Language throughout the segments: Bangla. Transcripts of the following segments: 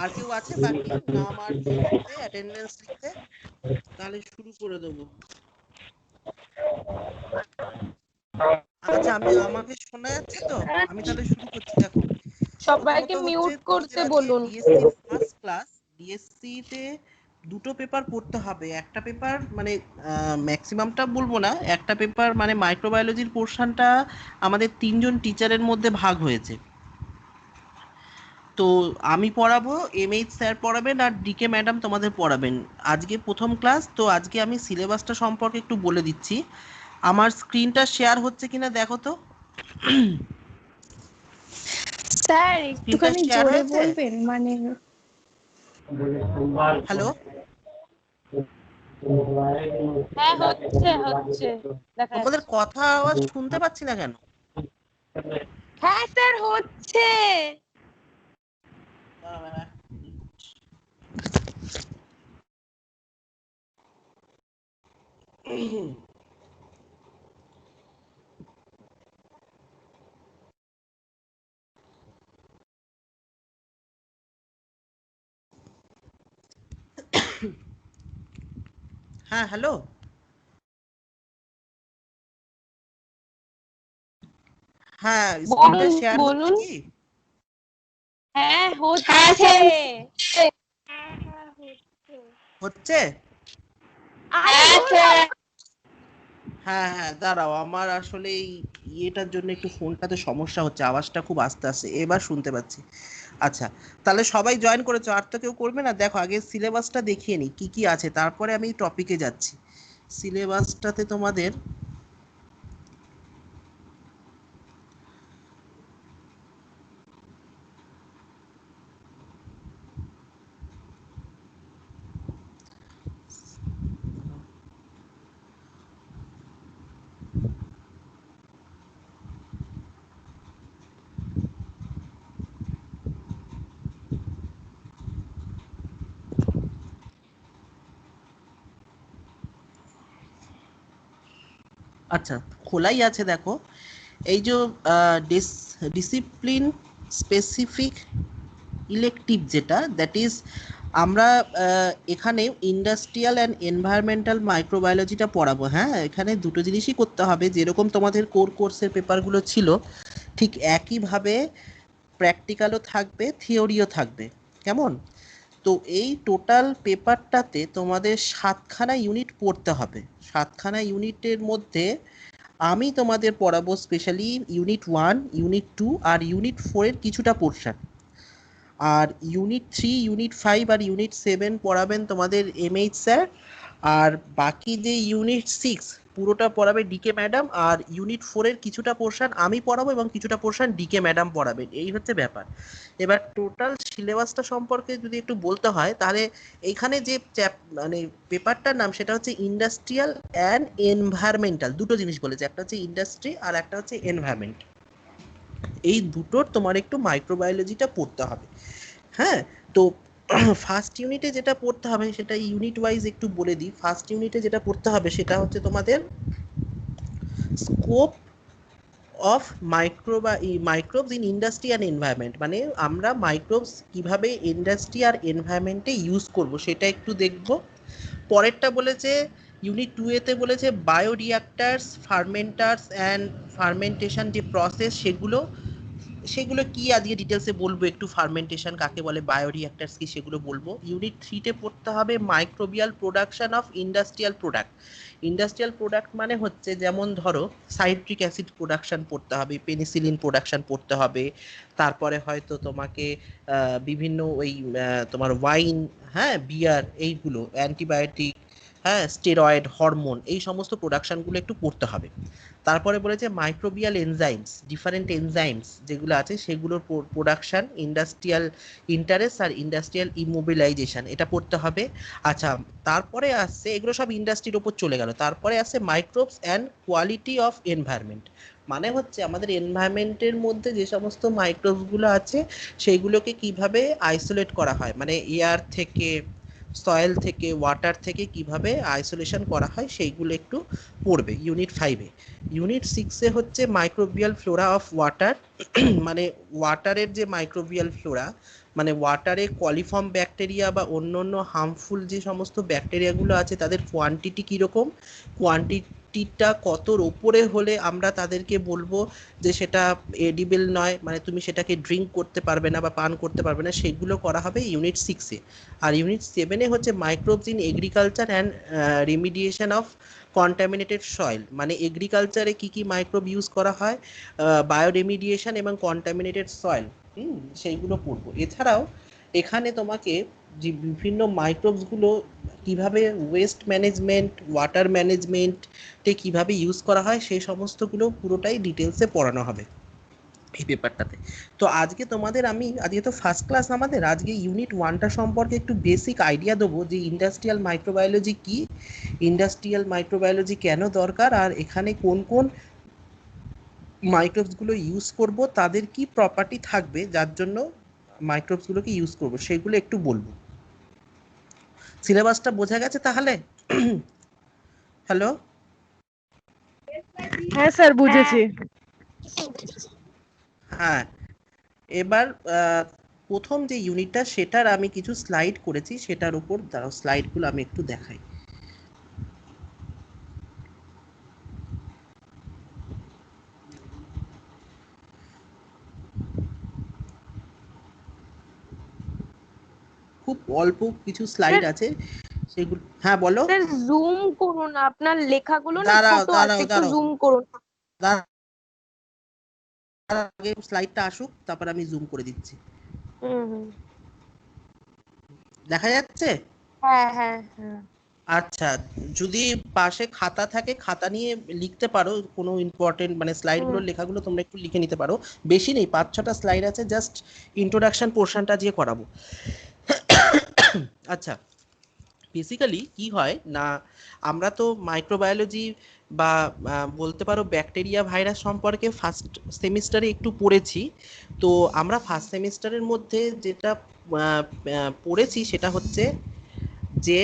আর কেউ আছে বাকি নাম আর লিখতে, অ্যাটেন্ডেন্স লিখতে? তাহলে শুরু করে দেবো। আচ্ছা, আমাকে শোনা যাচ্ছে তো? আমি তাহলে শুরু করছি। দেখো, সবাইকে মিউট করতে বলুন। ডিএসসি ফার্স্ট ক্লাস, ডিএসসি তে দুটো পেপার পড়তে হবে। একটা পেপার মানে ম্যাক্সিমামটা বলবো না, একটা পেপার মানে মাইক্রোবায়োলজির পোর্শনটা আমাদের 3জন টিচারের মধ্যে ভাগ হয়েছে। তো আমি পড়াবো, এমএইচ স্যার পড়াবেন, আর ডিকে ম্যাডাম তোমাদের পড়াবেন। আজকে প্রথম ক্লাস তো, আজকে আমি সিলেবাসটা সম্পর্কে একটু বলে দিচ্ছি। আমার স্ক্রিনটা শেয়ার হচ্ছে কিনা দেখো তো। স্যার একটুখানি জোরে বলবেন, মানে হ্যালো, হ্যাঁ হচ্ছে তোমাদের কথা আওয়াজ শুনতে পাচ্ছি না কেন? হ্যাঁ স্যার হচ্ছে। হ্যাঁ, হ্যালো, হ্যাঁ, স্ক্রিনটা শেয়ার হচ্ছে কি? হ্যাঁ হচ্ছে। হচ্ছে? হ্যাঁ হ্যাঁ হ্যাঁ, দাঁড়াও, আমার আসলে এই ইয়েটার জন্য একটু ফোনটাতে সমস্যা হচ্ছে, আওয়াজটা খুব আস্তে আস্তে, এবার শুনতে পাচ্ছি। আচ্ছা, তাহলে সবাই জয়েন করেছো, আর তো কেউ করবে না? দেখো, আগে সিলেবাসটা দেখিয়ে নিই কি কি আছে, তারপরে আমি টপিকে যাচ্ছি। সিলেবাসটাতে তোমাদের আচ্ছা খোলাই আছে, দেখো। এই যে ডিসিপ্লিন স্পেসিফিক ইলেকটিভ, যেটা দ্যাট ইজ, আমরা এখানে ইন্ডাস্ট্রিয়াল অ্যান্ড এনভায়রনমেন্টাল মাইক্রোবায়োলজিটা পড়াবো। হ্যাঁ, এখানে দুটো জিনিসই করতে হবে, যেরকম তোমাদের কোর্সের পেপারগুলো ছিল ঠিক একইভাবে প্র্যাকটিক্যালও থাকবে, থিওরিও থাকবে। কেমন? তো এই টোটাল পেপারটাতে তোমাদের 7খানা ইউনিট পড়তে হবে। 7খানা ইউনিটের মধ্যে আমি তোমাদের পড়াবো স্পেশালি ইউনিট 1, ইউনিট 2 আর ইউনিট 4 এর কিছুটা পোর্শন। আর ইউনিট 3, ইউনিট 5 আর ইউনিট 7 পড়াবেন তোমাদের এমএইচ স্যার। আর বাকি যে ইউনিট 6 পুরোটা পড়াবে ডিকে ম্যাডাম, আর ইউনিট 4 এর কিছুটা পোর্শন আমি পড়াবো এবং কিছুটা পোর্শন ডিকে ম্যাডাম পড়াবেন। এই হচ্ছে ব্যাপার। এবার টোটাল সিলেবাসটা সম্পর্কে যদি একটু বলতে হয়, তাহলে এইখানে যে মানে পেপারটার নাম সেটা হচ্ছে ইন্ডাস্ট্রিয়াল অ্যান্ড এনভায়রনমেন্টাল। দুটো জিনিস বলেছে, একটা হচ্ছে ইন্ডাস্ট্রি আর একটা হচ্ছে এনভায়রনমেন্ট। এই দুটোর তোমার একটু মাইক্রোবায়োলজিটা পড়তে হবে। হ্যাঁ, তো ফার্স্ট ইউনিটে যেটা পড়তে হবে সেটা ইউনিট ওয়াইজ একটু বলে দিই। ফার্স্ট ইউনিটে যেটা পড়তে হবে সেটা হচ্ছে তোমাদের scope of microbes in industry and environment, মানে আমরা মাইক্রোবস কিভাবে ইন্ডাস্ট্রি আর এনভায়রনমেন্টে ইউজ করব সেটা একটু দেখব। পরেরটা বলেছে ইউনিট 2 এতে বলেছে বায়োরিয়াক্টার্স, ফার্মেন্টার্স অ্যান্ড ফার্মেন্টেশন যে প্রসেস, সেগুলো সেগুলো কি আজকে ডিটেলসে বলবো একটু। ফার্মেন্টেশন কাকে বলে, বায়োরিঅ্যাক্টরস কি, সেগুলো বলবো। ইউনিট 3-তে পড়তে হবে microbial production of industrial product. Industrial product মানে হচ্ছে, যেমন ধরো সাইট্রিক অ্যাসিড প্রোডাকশন পড়তে হবে, পেনিসিলিন প্রোডাকশন পড়তে হবে, তারপরে হয়তো তোমাকে বিভিন্ন ওই তোমার ওয়াইন, হ্যাঁ, বিয়ার, এইগুলো অ্যান্টিবায়োটিক, হ্যাঁ, স্টেরয়েড, হরমোন, এই সমস্ত প্রোডাকশনগুলো একটু পড়তে হবে। তারপরে বলেছে মাইক্রোবিয়াল এনজাইমস, ডিফারেন্ট এনজাইমস যেগুলো আছে সেগুলোর প্রোডাকশন, ইন্ডাস্ট্রিয়াল ইন্টারেস্ট আর ইন্ডাস্ট্রিয়াল ইমোবিলাইজেশন, এটা পড়তে হবে। আচ্ছা, তারপরে আসছে, এগুলো সব ইন্ডাস্ট্রির ওপর চলে গেল, তারপরে আসছে microbes and quality of environment. মানে হচ্ছে আমাদের এনভায়রনমেন্টের মধ্যে যে সমস্ত মাইক্রোবসগুলো আছে সেইগুলোকে কিভাবে আইসোলেট করা হয়, মানে এয়ার থেকে, সয়েল থেকে, ওয়াটার থেকে কিভাবে আইসোলেশন করা হয় সেইগুলো একটু পড়বে ইউনিট 5-এ। ইউনিট 6-এ হচ্ছে মাইক্রোবিয়াল ফ্লোরা অফ ওয়াটার, মানে ওয়াটারের যে মাইক্রোবিয়াল ফ্লোরা, মানে ওয়াটারে কলিফর্ম ব্যাকটেরিয়া বা অন্য অন্য হার্মফুল যে সমস্ত ব্যাকটেরিয়াগুলো আছে তাদের কোয়ান্টিটি কীরকম, কোয়ান্টিটিটা কতর ওপরে হলে আমরা তাদেরকে বলবো যে সেটা এডিবল নয়, মানে তুমি সেটাকে ড্রিঙ্ক করতে পারবে না বা পান করতে পারবে না, সেগুলো করা হবে ইউনিট 6-এ। আর ইউনিট 7-এ হচ্ছে microbes in agriculture and remediation of contaminated soil, মানে এগ্রিকালচারে কী কী মাইক্রোব ইউজ করা হয়, বায়োরেমিডিয়েশন এবং কন্টামিনেটেড সয়েল, সেইগুলো পড়বো। এছাড়াও এখানে তোমাকে যে বিভিন্ন মাইক্রোবসগুলো কিভাবে ওয়েস্ট ম্যানেজমেন্ট, ওয়াটার ম্যানেজমেন্টে কিভাবে ইউজ করা হয় সেই সমস্তগুলো পুরোটাই ডিটেলসে পড়ানো হবে এই পেপারটাতে। তো আজকে তোমাদের আজকে তো ফার্স্ট ক্লাস আমাদের, আজকে ইউনিট 1টা সম্পর্কে একটু বেসিক আইডিয়া দেবো যে ইন্ডাস্ট্রিয়াল মাইক্রোবায়োলজি কি, ইন্ডাস্ট্রিয়াল মাইক্রোবায়োলজি কেন দরকার, আর এখানে কোন কোন মাইক্রোবসগুলো ইউজ করব, তাদের কি প্রপার্টি থাকবে যার জন্য মাইক্রোবসগুলোকে ইউজ করব, সেগুলো একটু বলবো। সিলেবাসটা বোঝা গেছে তাহলে? হ্যালো? হ্যাঁ স্যার বুঝেছি। হ্যাঁ, এবার প্রথম যে ইউনিটটা সেটার আমি কিছু স্লাইড করেছি, সেটার উপর দাঁড়াও স্লাইডগুলো আমি একটু দেখাই। খুব অল্প কিছু স্লাইড আছে সেগুলো। হ্যাঁ বলো। স্যার জুম করুন, আপনার লেখাগুলো না দাঁড়াও ছোট আছে, দাঁড়াও একটু দাঁড়াও জুম করুন। আগে স্লাইডটা আসুক, তারপর আমি জুম করে দিচ্ছি। হুম। দেখা যাচ্ছে? হ্যাঁ হ্যাঁ হ্যাঁ। আচ্ছা, যদি পাশে খাতা থাকে খাতা নিয়ে লিখতে পারো, কোনো ইম্পর্টেন্ট মানে স্লাইডগুলোর লেখাগুলো তোমরা একটু লিখে নিতে পারো। বেশি নেই, 5-6টা স্লাইড আছে, জাস্ট ইন্ট্রোডাকশন পোর্শনটা দিয়ে করাবো। আচ্ছা, বেসিক্যালি কি হয় না, আমরা তো মাইক্রোবায়োলজি বা বলতে পারো ব্যাকটেরিয়া ভাইরাস সম্পর্কে ফার্স্ট সেমিস্টারে একটু পড়েছি। তো আমরা ফার্স্ট সেমিস্টারের মধ্যে যেটা পড়েছি সেটা হচ্ছে যে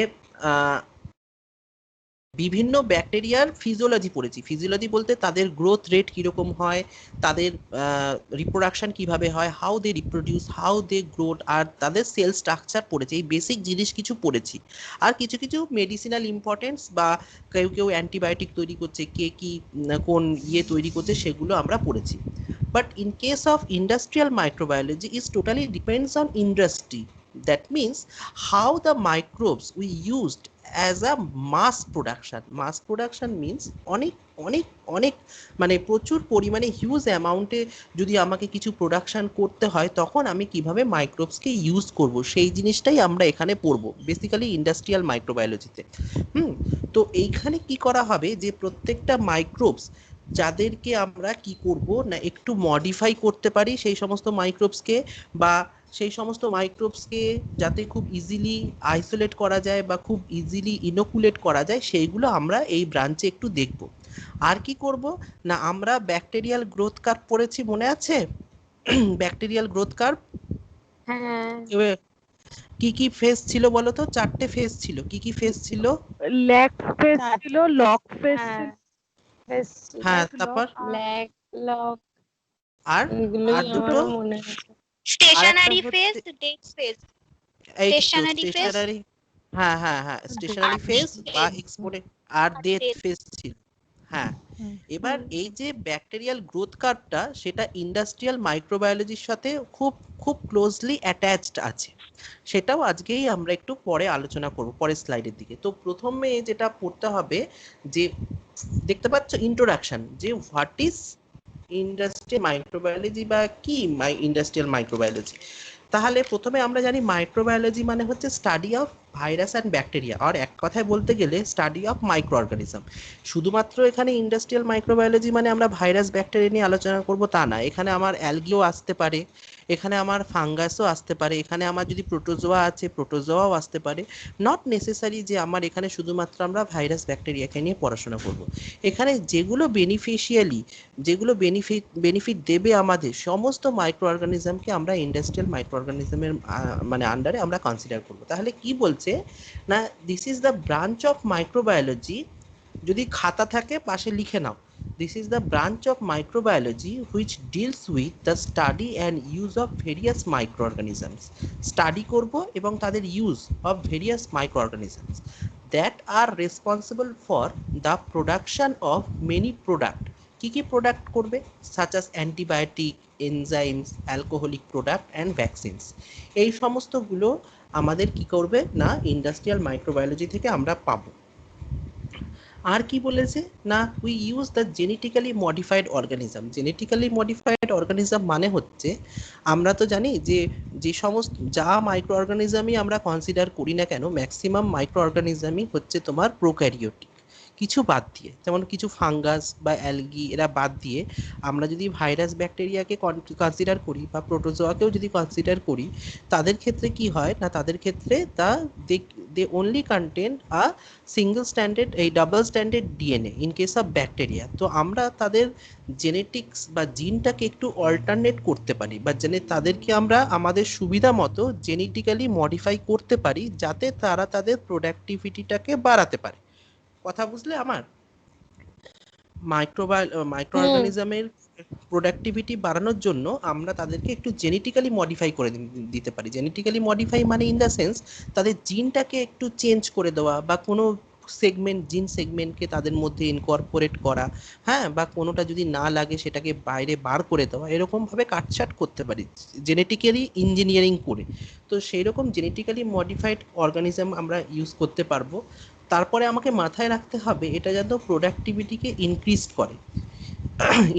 বিভিন্ন ব্যাকটেরিয়ার ফিজিওলজি পড়েছি। ফিজিওলজি বলতে তাদের গ্রোথ রেট কীরকম হয়, তাদের রিপ্রোডাকশন কিভাবে হয়, how they reproduce, how they growth, আর তাদের সেল স্ট্রাকচার পড়েছি। এই বেসিক জিনিস কিছু পড়েছি। আর কিছু কিছু মেডিসিনাল ইম্পর্টেন্স বা কেউ কেউ অ্যান্টিবায়োটিক তৈরি করছে, কে কি কোন তৈরি করছে, সেগুলো আমরা পড়েছি। But in case of industrial microbiology is totally depends on industry. That means how the microbes we used as a mass production. Mass production means অনেক অনেক অনেক মানে প্রচুর পরিমাণে হিউজ অ্যামাউন্টে যদি আমাকে কিছু প্রোডাকশন করতে হয়, তখন আমি কিভাবে মাইক্রোবসকে ইউজ করব, সেই জিনিসটাই আমরা এখানে পড়বো বেসিক্যালি ইন্ডাস্ট্রিয়াল মাইক্রোবায়োলজিতে। তো এইখানে কি করা হবে যে প্রত্যেকটা মাইক্রোবস যাদেরকে আমরা কি করব না একটু মডিফাই করতে পারি সেই সমস্ত মাইক্রোবসকে, বা সেই সমস্ত মাইক্রোবসকে যাতে খুব ইজিলি আইসোলেট করা যায় বা খুব ইজিলি ইনোকুলেট করা যায়, সেইগুলো আমরা এই ব্রাঞ্চে একটু দেখব। আর কি করব না, আমরা ব্যাকটেরিয়াল গ্রোথ কার্ভ পড়েছি, মনে আছে? ব্যাকটেরিয়াল গ্রোথ কার্ভ হ্যাঁ। কি কি ফেজ ছিল বলো তো? 4টে ফেজ ছিল। কি কি ফেজ ছিল? ল্যাগ ফেজ ছিল, লক ফেজ ছিল। হ্যাঁ, তারপর ল্যাগ লক আর এগুলোই দুটো আমার মনে আছে। Stationary phase, death phase. এই স্টেশনারি ফেজ, স্টেশনারি, হ্যাঁ হ্যাঁ হ্যাঁ, স্টেশনারি ফেজ বা এক্সপোর্টে আর ডেথ ফেজ ছিল। হ্যাঁ, এবার এই যে ব্যাকটেরিয়াল গ্রোথ কার্ভটা, সেটা ইন্ডাস্ট্রিয়াল মাইক্রোবায়োলজির সাথে খুব খুব ক্লোজলি অ্যাটাচড আছে। সেটাও আজকেই আমরা একটু পরে আলোচনা করব পরের স্লাইডের দিকে। তো প্রথমে যেটা পড়তে হবে, যে দেখতে পাচ্ছ ইন্ট্রোডাকশন, যে হোয়াট ইজ ইন্ডাস্ট্রিয়াল মাইক্রোবায়োলজি বা কি ইন্ডাস্ট্রিয়াল মাইক্রোবায়োলজি। তাহলে প্রথমে আমরা জানি মাইক্রোবায়োলজি মানে হচ্ছে study of virus and bacteria, আর এক কথায় বলতে গেলে স্টাডি অফ মাইক্রো অর্গানিজম। শুধুমাত্র এখানে ইন্ডাস্ট্রিয়াল মাইক্রোবায়োলজি মানে আমরা ভাইরাস ব্যাকটেরিয়া নিয়ে আলোচনা করব তা না, এখানে আমার অ্যালগিও আসতে পারে, এখানে আমার ফাঙ্গাসও আসতে পারে, এখানে আমার যদি প্রোটোজোয়া আছে প্রোটোজোয়াও আসতে পারে। নট নেসেসারি যে আমার এখানে শুধুমাত্র আমরা ভাইরাস ব্যাকটেরিয়াকে নিয়ে পড়াশোনা করব। এখানে যেগুলো বেনিফিট দেবে আমাদের সমস্ত মাইক্রো অর্গানিজমকে আমরা ইন্ডাস্ট্রিয়াল মাইক্রো অর্গানিজমের মানে আন্ডারে আমরা কনসিডার করব। তাহলে কি বলছে না, this is the branch of microbiology, যদি খাতা থাকে পাশে লিখে নাও, this is the branch of microbiology which deals with the study and use of various microorganisms. Study করব এবং তাদের use of various microorganisms that are responsible for the production of many product. কি কি প্রোডাক্ট করবে? such as antibiotic, enzymes, alcoholic product and vaccines. এই সমস্তগুলো আমাদের কি করবে না ইন্ডাস্ট্রিয়াল মাইক্রোবায়োলজি থেকে আমরা পাবো। আর কি বলেছে না, we use the genetically modified organism. Genetically modified organism মানে হচ্ছে, আমরা তো জানি যে যে সমস্ত যা মাইক্রো অর্গানিজমই আমরা কনসিডার করি না কেন, ম্যাক্সিমাম মাইক্রো অর্গানিজমই হচ্ছে তোমার প্রোক্যারিওটিক, কিছু বাদ দিয়ে, যেমন কিছু ফাঙ্গাস বা অ্যালগি এরা বাদ দিয়ে আমরা যদি ভাইরাস ব্যাকটেরিয়াকে কনসিডার করি বা প্রোটোজোয়াকেও যদি কনসিডার করি, তাদের ক্ষেত্রে কি হয় না, তাদের ক্ষেত্রে they only contain a single standard এই double standard DNA in case of bacteria. তো আমরা তাদের জেনেটিক্স বা জিনটাকে একটু অল্টারনেট করতে পারি, বা তাদেরকে আমরা আমাদের সুবিধা মতো জেনেটিক্যালি মডিফাই করতে পারি, যাতে তারা তাদের প্রোডাক্টিভিটিটাকে বাড়াতে পারে। কথা বুঝলে আমার? মাইক্রো অর্গানিজমের প্রোডাক্টিভিটি বাড়ানোর জন্য আমরা তাদেরকে একটু জেনেটিক্যালি মডিফাই করে দিতে পারি। জেনেটিক্যালি মডিফাই মানে ইন দ্য সেন্স তাদের জিনটাকে একটু চেঞ্জ করে দেওয়া, বা কোনো জিন সেগমেন্টকে তাদের মধ্যে ইনকর্পোরেট করা, হ্যাঁ, বা কোনোটা যদি না লাগে সেটাকে বাইরে বার করে দেওয়া, এরকমভাবে কাটছাট করতে পারি জেনেটিক্যালি ইঞ্জিনিয়ারিং করে। তো সেই রকম জেনেটিক্যালি মডিফাইড অর্গানিজম আমরা ইউজ করতে পারবো। তারপরে আমাকে মাথায় রাখতে হবে এটা যেন প্রোডাক্টিভিটিকে ইনক্রিজ করে।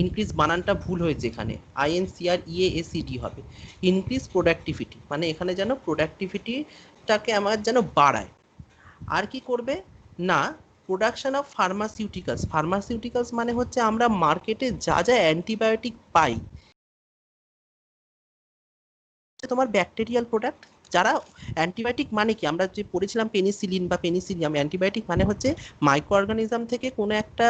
ইনক্রিজ বানানটা ভুল হয়েছে, এখানে INCREACD হবে। ইনক্রিজ প্রোডাক্টিভিটি মানে এখানে যেন প্রোডাক্টিভিটিটাকে আমার যেন বাড়ায়। আর কি করবে না, প্রোডাকশন অফ ফার্মাসিউটিক্যালস মানে হচ্ছে আমরা মার্কেটে যা যা অ্যান্টিবায়োটিক পাই, তোমার ব্যাকটেরিয়াল প্রোডাক্ট। যারা অ্যান্টিবায়োটিক মানে কি, আমরা যে পড়েছিলাম পেনিসিলিন বা পেনিসিলিয়াম, অ্যান্টিবায়োটিক মানে হচ্ছে মাইক্রো অর্গানিজম থেকে কোনো একটা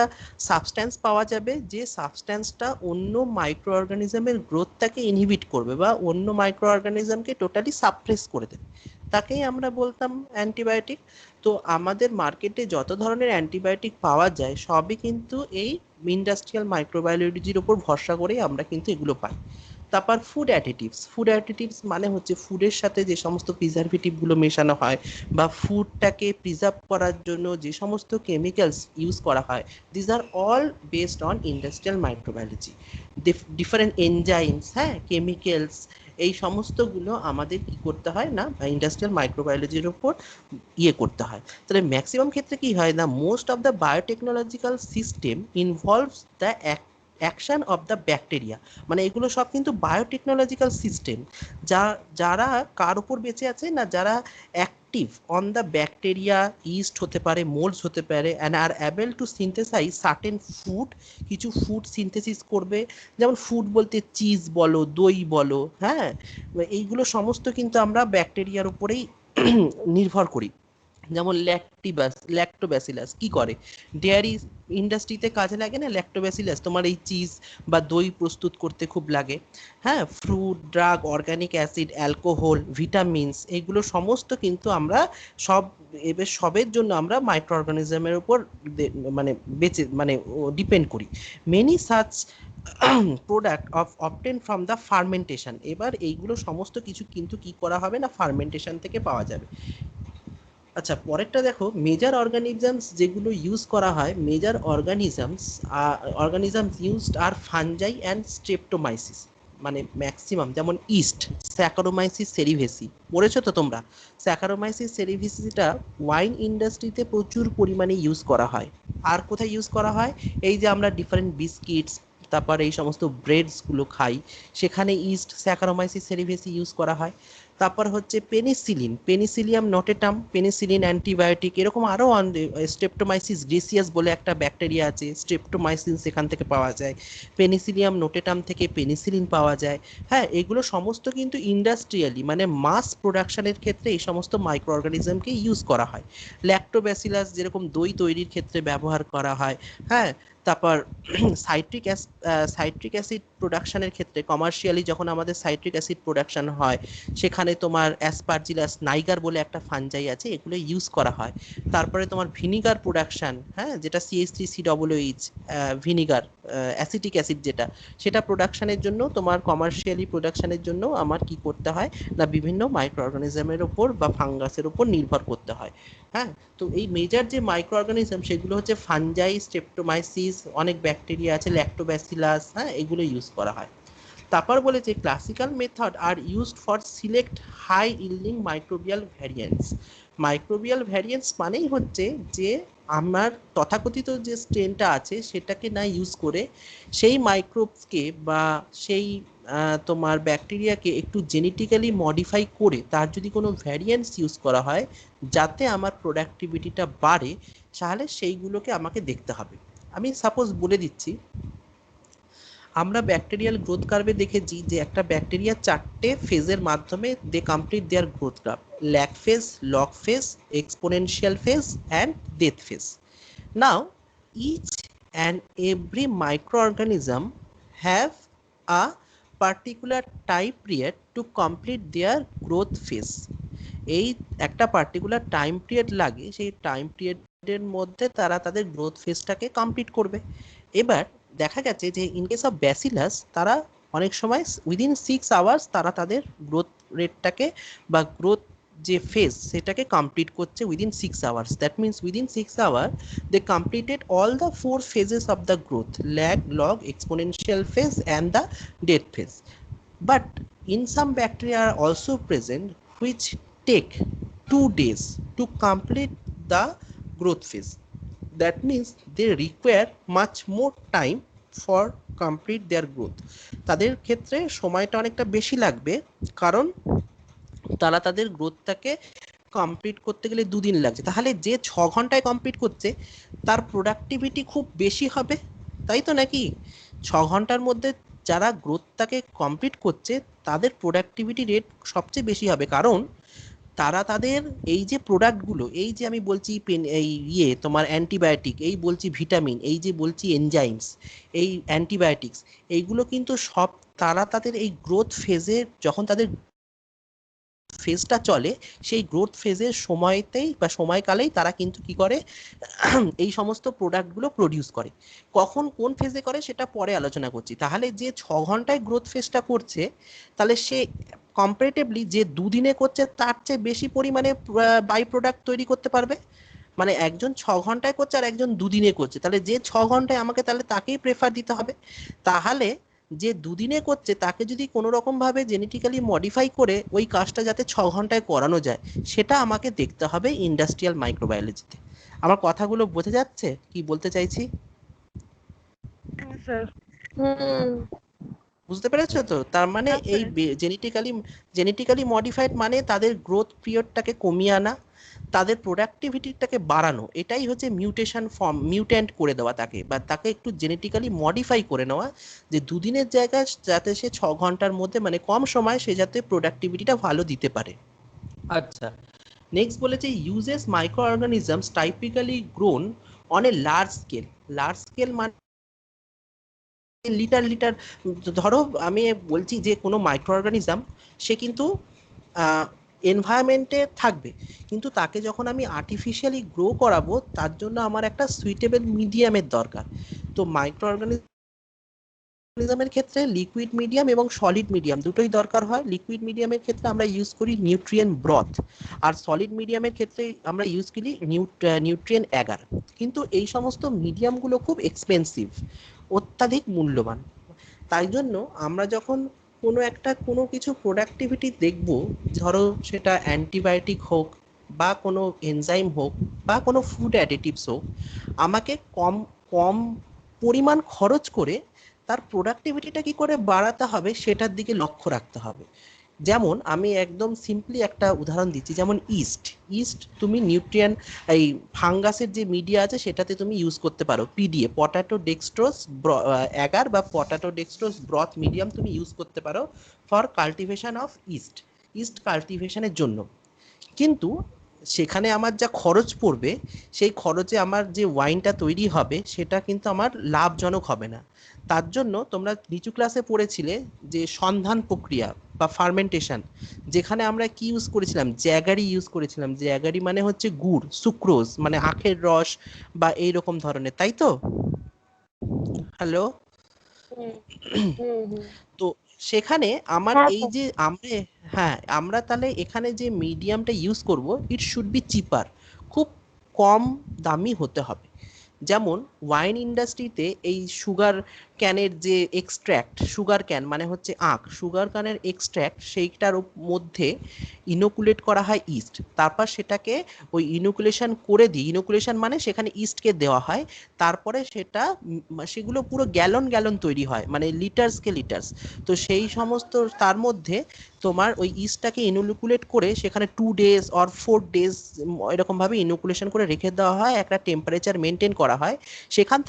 সাবস্ট্যান্স পাওয়া যাবে, যে সাবস্ট্যান্সটা অন্য মাইক্রো অর্গানিজমের গ্রোথটাকে ইনহিবিট করবে বা অন্য মাইক্রো অর্গানিজমকে টোটালি সাপ্রেস করে দেবে, তাকেই আমরা বলতাম অ্যান্টিবায়োটিক। তো আমাদের মার্কেটে যত ধরনের অ্যান্টিবায়োটিক পাওয়া যায় সবই কিন্তু এই ইন্ডাস্ট্রিয়াল মাইক্রোবায়োলজির উপর ভরসা করেই আমরা কিন্তু এগুলো পাই। তারপর ফুড অ্যাডিটিভস মানে হচ্ছে ফুডের সাথে যে সমস্ত প্রিজারভেটিভগুলো মেশানো হয় বা ফুডটাকে প্রিজার্ভ করার জন্য যে সমস্ত কেমিক্যালস ইউজ করা হয়, this are all based on industrial microbiology. Different enzymes, হ্যাঁ, কেমিক্যালস, এই সমস্তগুলো আমাদের কি করতে হয় না ইন্ডাস্ট্রিয়াল মাইক্রোবায়োলজির উপর করতে হয়। তাহলে ম্যাক্সিমাম ক্ষেত্রে কি হয় না, most of the biotechnological system involves the action of the bacteria. মানে এগুলো সব কিন্তু বায়োটেকনোলজিক্যাল সিস্টেম, যারা কার উপর বেঁচে আছে না, যারা active on the bacteria, yeast হতে পারে, মোল্ডস হতে পারে, and are able to synthesize certain food. কিছু ফুড সিনথেসিস করবে, যেমন ফুড বলতে চিজ বলো, দই বলো, হ্যাঁ, এইগুলো সমস্ত কিন্তু আমরা ব্যাকটেরিয়ার উপরেই নির্ভর করি। যেমন ল্যাক্টোব্যাসিলাস কি করে, ডেয়ারি ইন্ডাস্ট্রিতে কাজে লাগে না ল্যাক্টোব্যাসিলাস, তোমার এই চিজ বা দই প্রস্তুত করতে খুব লাগে, হ্যাঁ। Fruit, drug, organic acid, alcohol, vitamins, এইগুলো সমস্ত কিন্তু আমরা সবের জন্য আমরা মাইক্রো অর্গানিজমের উপর মানে ডিপেন্ড করি। Many such product obtain from the fermentation. এবার এইগুলো সমস্ত কিছু কিন্তু কি করা হবে না, ফার্মেন্টেশন থেকে পাওয়া যাবে। আচ্ছা, পরেরটা দেখো, মেজর অর্গানিজমস যেগুলো ইউজ করা হয়, major organisms used are fungi and streptomyces. মানে ম্যাক্সিমাম, যেমন ইস্ট, স্যাকারোমাইসিস সেরিভেসি, পড়েছো তো তোমরা। স্যাকারোমাইসিস সেরিভেসিটা ওয়াইন ইন্ডাস্ট্রিতে প্রচুর পরিমাণে ইউজ করা হয়। আর কোথায় ইউজ করা হয়, এই যে আমরা ডিফারেন্ট বিস্কিটস, তারপর এই সমস্ত ব্রেডসগুলো খাই, সেখানে ইস্ট, স্যাকারোমাইসিস সেরিভেসি ইউজ করা হয়। তারপর হচ্ছে পেনিসিলিন, পেনিসিলিয়াম নটেটাম, পেনিসিলিন অ্যান্টিবায়োটিক, এরকম আরও স্ট্রেপ্টোমাইসিস গ্রেসিয়াস বলে একটা ব্যাকটেরিয়া আছে, স্ট্রেপ্টোমাইসিন সেখান থেকে পাওয়া যায়, পেনিসিলিয়াম নোটেটাম থেকে পেনিসিলিন পাওয়া যায়। হ্যাঁ, এগুলো সমস্ত কিন্তু ইন্ডাস্ট্রিয়ালি মানে মাস প্রোডাকশনের ক্ষেত্রে এই সমস্ত মাইক্রো অর্গানিজমকে ইউজ করা হয়। ল্যাক্টোব্যাসিলাস যেরকম দই তৈরির ক্ষেত্রে ব্যবহার করা হয়। হ্যাঁ, তারপর সাইট্রিক অ্যাসিড প্রোডাকশনের ক্ষেত্রে কমার্শিয়ালি যখন আমাদের সাইট্রিক অ্যাসিড প্রোডাকশন হয়, সেখানে তোমার অ্যাসপারজিলাস নাইগার বলে একটা ফানজাই আছে, এগুলো ইউজ করা হয়। তারপরে তোমার ভিনিগার প্রোডাকশন, হ্যাঁ, যেটা CH3COOH ভিনিগার, অ্যাসিটিক অ্যাসিড যেটা, সেটা প্রোডাকশনের জন্য তোমার কমার্শিয়ালি প্রোডাকশনের জন্য আমার কি করতে হয় না বিভিন্ন মাইক্রো অর্গানিজমের ওপর বা ফাঙ্গাসের ওপর নির্ভর করতে হয়। হ্যাঁ, তো এই মেজর যে মাইক্রো অর্গানিজম সেগুলো হচ্ছে ফানজাই, স্ট্রেপ্টোমাইসিস, অনেক ব্যাকটেরিয়া আছে, ল্যাক্টোব্যাসিলাস, হ্যাঁ, এগুলো ইউজ করা হয়। তারপর বলেছে classical method are used for select high yielding microbial variants. Microbial variants মানেই হচ্ছে যে আমার তথাকথিত যে স্ট্রেনটা আছে সেটাকে না ইউজ করে সেই মাইক্রোবসকে বা সেই তোমার ব্যাকটেরিয়াকে একটু জেনেটিক্যালি মডিফাই করে তার যদি কোনো ভ্যারিয়েন্টস ইউজ করা হয় যাতে আমার প্রোডাক্টিভিটিটা বাড়ে, তাহলে সেইগুলোকে আমাকে দেখতে হবে। আমি সাপোজ বলে দিচ্ছি, আমরা ব্যাকটেরিয়াল গ্রোথ কার্ভে দেখেছি যে একটা ব্যাকটেরিয়া 4টে ফেজের মাধ্যমে they complete their growth curve: lag phase, log phase, exponential phase and death phase. Now each and every microorganism have a particular time period to complete their growth phase. এই একটা পার্টিকুলার টাইম পিরিয়ড লাগে, সেই টাইম পিরিয়ডের মধ্যে তারা তাদের গ্রোথ ফেজটাকে কমপ্লিট করবে। এবার দেখা গেছে যে ইন কেস অফ ব্যাসিলাস তারা অনেক সময় উইদিন 6 আওয়ার্স তারা তাদের গ্রোথ রেটটাকে বা গ্রোথ যে ফেজ সেটাকে কমপ্লিট করছে within 6 hours. That means within 6 hour they completed all the 4 phases of the growth: lag, log, exponential phase and the death phase. But in some bacteria are also present which take 2 days to complete the growth phase. That means they require much more time for complete their growth. তাদের ক্ষেত্রে সময়টা অনেকটা বেশি লাগবে, কারণ তারা তাদের গ্রোথটাকে কমপ্লিট করতে গেলে 2 দিন লাগছে। তাহলে যে 6 ঘন্টায় কমপ্লিট করছে তার প্রোডাক্টিভিটি খুব বেশি হবে, তাই তো নাকি? 6 ঘন্টার মধ্যে যারা গ্রোথটাকে কমপ্লিট করছে তাদের প্রোডাক্টিভিটি রেট সবচেয়ে বেশি হবে, কারণ তারা তাদের এই যে প্রোডাক্টগুলো, এই যে আমি বলছি এই তোমার অ্যান্টিবায়োটিক, এই বলছি ভিটামিন, এই যে বলছি এনজাইমস, এই অ্যান্টিবায়োটিক্স, এইগুলো কিন্তু সব তারা তাদের এই গ্রোথ ফেজে যখন তাদের ফেজটা চলে সেই গ্রোথ ফেজের সময়তেই বা সময়কালেই তারা কিন্তু কি করে এই সমস্ত প্রোডাক্টগুলো প্রডিউস করে। কখন কোন ফেজে করে সেটা পরে আলোচনা করছি। তাহলে যে 6 ঘন্টায় গ্রোথ ফেজটা করছে তাহলে সে কম্পারেটিভলি যে 2 দিনে করছে তার চেয়ে বেশি পরিমাণে বাই প্রোডাক্ট তৈরি করতে পারবে। মানে একজন 6 ঘন্টায় করছে আর একজন 2 দিনে করছে, তাহলে যে 6 ঘন্টায় আমাকে তাহলে তাকেই প্রেফার দিতে হবে। তাহলে যে 2 দিনে করছে তাকে যদি কোনো রকম ভাবে জেনেটিক্যালি মডিফাই করে ওই কাজটা যাতে 6 ঘন্টায় করানো যায় সেটা আমাকে দেখতে হবে ইন্ডাস্ট্রিয়াল মাইক্রোবায়োলজিতে। আমার কথাগুলো বোঝা যাচ্ছে কি বলতে চাইছি? স্যার বুঝতে পেরেছো তো? তার মানে এই জেনেটিক্যালি মডিফাইড মানে তাদের গ্রোথ পিরিয়ডটাকে কমিয়ে আনা, তাদের প্রোডাক্টিভিটিটাকে বাড়ানো, এটাই হচ্ছে মিউটেশন ফর্ম, মিউট্যান্ট করে দেওয়া তাকে, বা তাকে একটু জেনেটিক্যালি মডিফাই করে নেওয়া, যে 2 দিনের জায়গায় যাতে সে 6 ঘন্টার মধ্যে মানে কম সময় সে যাতে প্রোডাক্টিভিটিটা ভালো দিতে পারে। আচ্ছা, নেক্সট বলেছে uses micro organisms typically grown on a large scale. Large scale মানে লিটার লিটার, ধরো আমি বলছি যে কোনো মাইক্রো অর্গানিজম সে কিন্তু এনভায়রনমেন্টে থাকবে, কিন্তু তাকে যখন আমি আর্টিফিশিয়ালি গ্রো করাবো তার জন্য আমার একটা সুইটেবল মিডিয়ামের দরকার। তো মাইক্রো অর্গানিজমের ক্ষেত্রে লিকুইড মিডিয়াম এবং সলিড মিডিয়াম দুটোই দরকার হয়। লিকুইড মিডিয়ামের ক্ষেত্রে আমরা ইউজ করি নিউট্রিয়েন্ট ব্রথ, আর সলিড মিডিয়ামের ক্ষেত্রে আমরা ইউজ করি নিউট্রিয়েন্ট অ্যাগার। কিন্তু এই সমস্ত মিডিয়ামগুলো খুব এক্সপেন্সিভ, অত্যাধিক মূল্যবান। তাই জন্য আমরা যখন কোনো কিছু প্রোডাক্টিভিটি দেখব, ধরো সেটা অ্যান্টিবায়োটিক হোক বা কোনো এনজাইম হোক বা কোনো ফুড অ্যাডিটিভস হোক, আমাকে কম কম পরিমাণ খরচ করে তার প্রোডাক্টিভিটিটা কি করে বাড়াতে হবে সেটার দিকে লক্ষ্য রাখতে হবে। যেমন আমি একদম সিম্পলি একটা উদাহরণ দিচ্ছি, যেমন ইস্ট। ইস্ট তুমি নিউট্রিয়েন্ট এই ফাঙ্গাসের যে মিডিয়া আছে সেটাতে তুমি ইউজ করতে পারো, পিডিএ পটাটো ডেক্সট্রোজ অ্যাগার বা পটাটো ডেক্সট্রোজ ব্রথ মিডিয়াম তুমি ইউজ করতে পারো for cultivation of yeast, yeast কাল্টিভেশনের জন্য। কিন্তু সেখানে আমার যা খরচ পড়বে, সেই খরচে আমার যে ওয়াইনটা তৈরি হবে সেটা কিন্তু আমার লাভজনক হবে না। তার জন্য তোমরা নিচু ক্লাসে পড়েছিলে যে সন্ধান প্রক্রিয়া বা ফার্মেন্টেশন, যেখানে আমরা কি ইউজ করেছিলাম, জ্যাগারি ইউজ করেছিলাম। জ্যাগারি মানে হচ্ছে গুড়, সুক্রোজ মানে আখের রস বা এই রকম ধরনের, তাই তো? হ্যালো, তো সেখানে আমার এই যে আমরা তাহলে এখানে যে মিডিয়ামটা ইউজ করব, ইট শুড বি চিপার, খুব কম দামি হতে হবে। যেমন ওয়াইন ইন্ডাস্ট্রিতে এই সুগার ক্যানের যে এক্সট্র্যাক্ট, সুগার ক্যান মানে হচ্ছে আখ, সুগার ক্যানের এক্সট্র্যাক্ট, সেইটার মধ্যে ইনোকুলেট করা হয় ইস্ট, তারপর সেটাকে ওই ইনোকুলেশন করে দিই, ইনোকুলেশন মানে সেখানে ইস্টকে দেওয়া হয়, তারপরে সেটা সেগুলো পুরো গ্যালন গ্যালন তৈরি হয়, মানে লিটার্সকে লিটার্স। তো সেই সমস্ত তার মধ্যে তোমার ওই ইস্টটাকে ইনোকুলেট করে সেখানে 2 days অর 4 days এরকমভাবে ইনোকুলেশন করে রেখে দেওয়া হয়, একটা টেম্পারেচার মেনটেন করা হয়। সেখান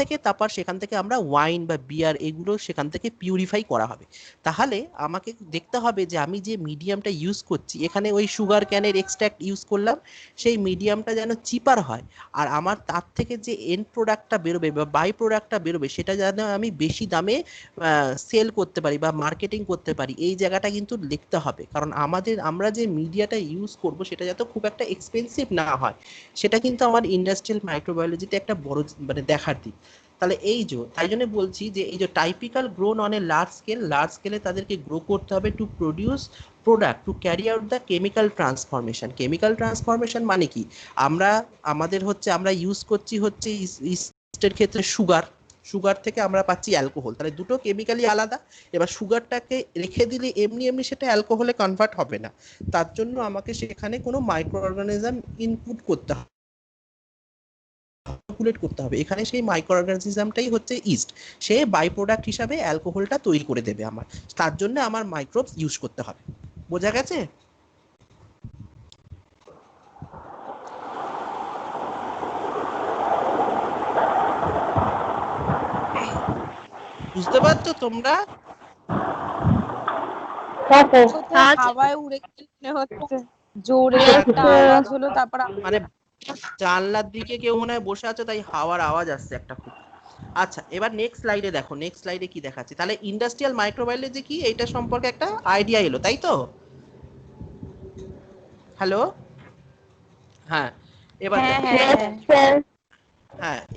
থেকে আমরা ওয়াইন বা বিয়ার এগুলো সেখান থেকে পিউরিফাই করা হবে। তাহলে আমাকে দেখতে হবে যে আমি যে মিডিয়ামটা ইউজ করছি, এখানে ওই সুগার ক্যানের এক্সট্র্যাক্ট ইউজ করলাম, সেই মিডিয়ামটা যেন চিপার হয়, আর আমার তার থেকে যে এন্ড প্রোডাক্টটা বেরোবে বা বাই প্রোডাক্টটা বেরোবে সেটা যেন আমি বেশি দামে সেল করতে পারি বা মার্কেটিং করতে পারি, এই জায়গাটা কিন্তু লিখতে হবে। কারণ আমরা যে মিডিয়াটা ইউজ করব সেটা যাতে খুব একটা এক্সপেন্সিভ না হয়, সেটা কিন্তু আমার ইন্ডাস্ট্রিয়াল মাইক্রোবায়োলজিতে একটা বড় মানে দেখার দিক। তাহলে তাই জন্য বলছি যে এই যে typical grown on a large স্কেলে তাদেরকে গ্রো করতে হবে to produce product, to carry out the chemical transformation. Chemical transformation মানে কি, আমরা ইউজ করছি হচ্ছে ইস্টের ক্ষেত্রে সুগার থেকে আমরা পাচ্ছি অ্যালকোহল, তাহলে দুটো কেমিক্যালি আলাদা। এবার সুগারটাকে রেখে দিলে এমনি এমনি সেটা অ্যালকোহলে কনভার্ট হবে না, তার জন্য আমাকে সেখানে কোনো মাইক্রো অর্গানিজম ইনপুট করতে হবে, এখানে সেই মাইক্রো অর্গানিজমটাই হচ্ছে ইস্ট, সে বাই প্রোডাক্ট হিসাবে অ্যালকোহলটা তৈরি করে দেবে আমার, তার জন্য আমার মাইক্রোবস ইউজ করতে হবে। বোঝা গেছে? বুঝতে পারছো তোমরা? হাওয়ায় উড়ে গেলে হচ্ছে জোরে একটা আওয়াজ হলো, তারপর মানে জানলার দিকে কেউ মনে হয় বসে আছে, তাই হাওয়ার আওয়াজ আসছে একটা খুব। আচ্ছা, এবার নেক্সট স্লাইডে দেখো, নেক্সট স্লাইডে কি দেখাচ্ছি। তাহলে ইন্ডাস্ট্রিয়াল মাইক্রোবায়োলজি কি, এইটা সম্পর্কে একটা আইডিয়া এলো, তাই তো? হ্যালো, হ্যাঁ, এবার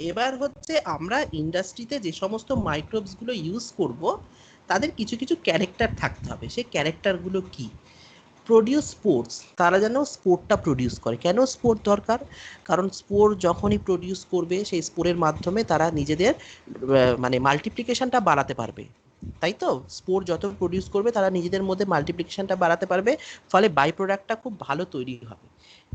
এবার হচ্ছে আমরা ইন্ডাস্ট্রিতে যে সমস্ত মাইক্রোবস গুলো ইউজ করব, তাদের কিছু কিছু ক্যারেক্টার থাকতে হবে। সেই ক্যারেক্টারগুলো কি? প্রডিউস স্পোর্স, তারা যেন স্পোরটা প্রডিউস করে। কেন স্পোর দরকার? কারণ স্পোর যখনই প্রডিউস করবে, সেই স্পোরের মাধ্যমে তারা নিজেদের মানে মাল্টিপ্লিকেশনটা বাড়াতে পারবে, তাই তো? স্পোর যত প্রডিউস করবে তারা নিজেদের মধ্যে মাল্টিপ্লিকেশনটা বাড়াতে পারবে, ফলে বাই প্রোডাক্টটা খুব ভালো তৈরি হবে।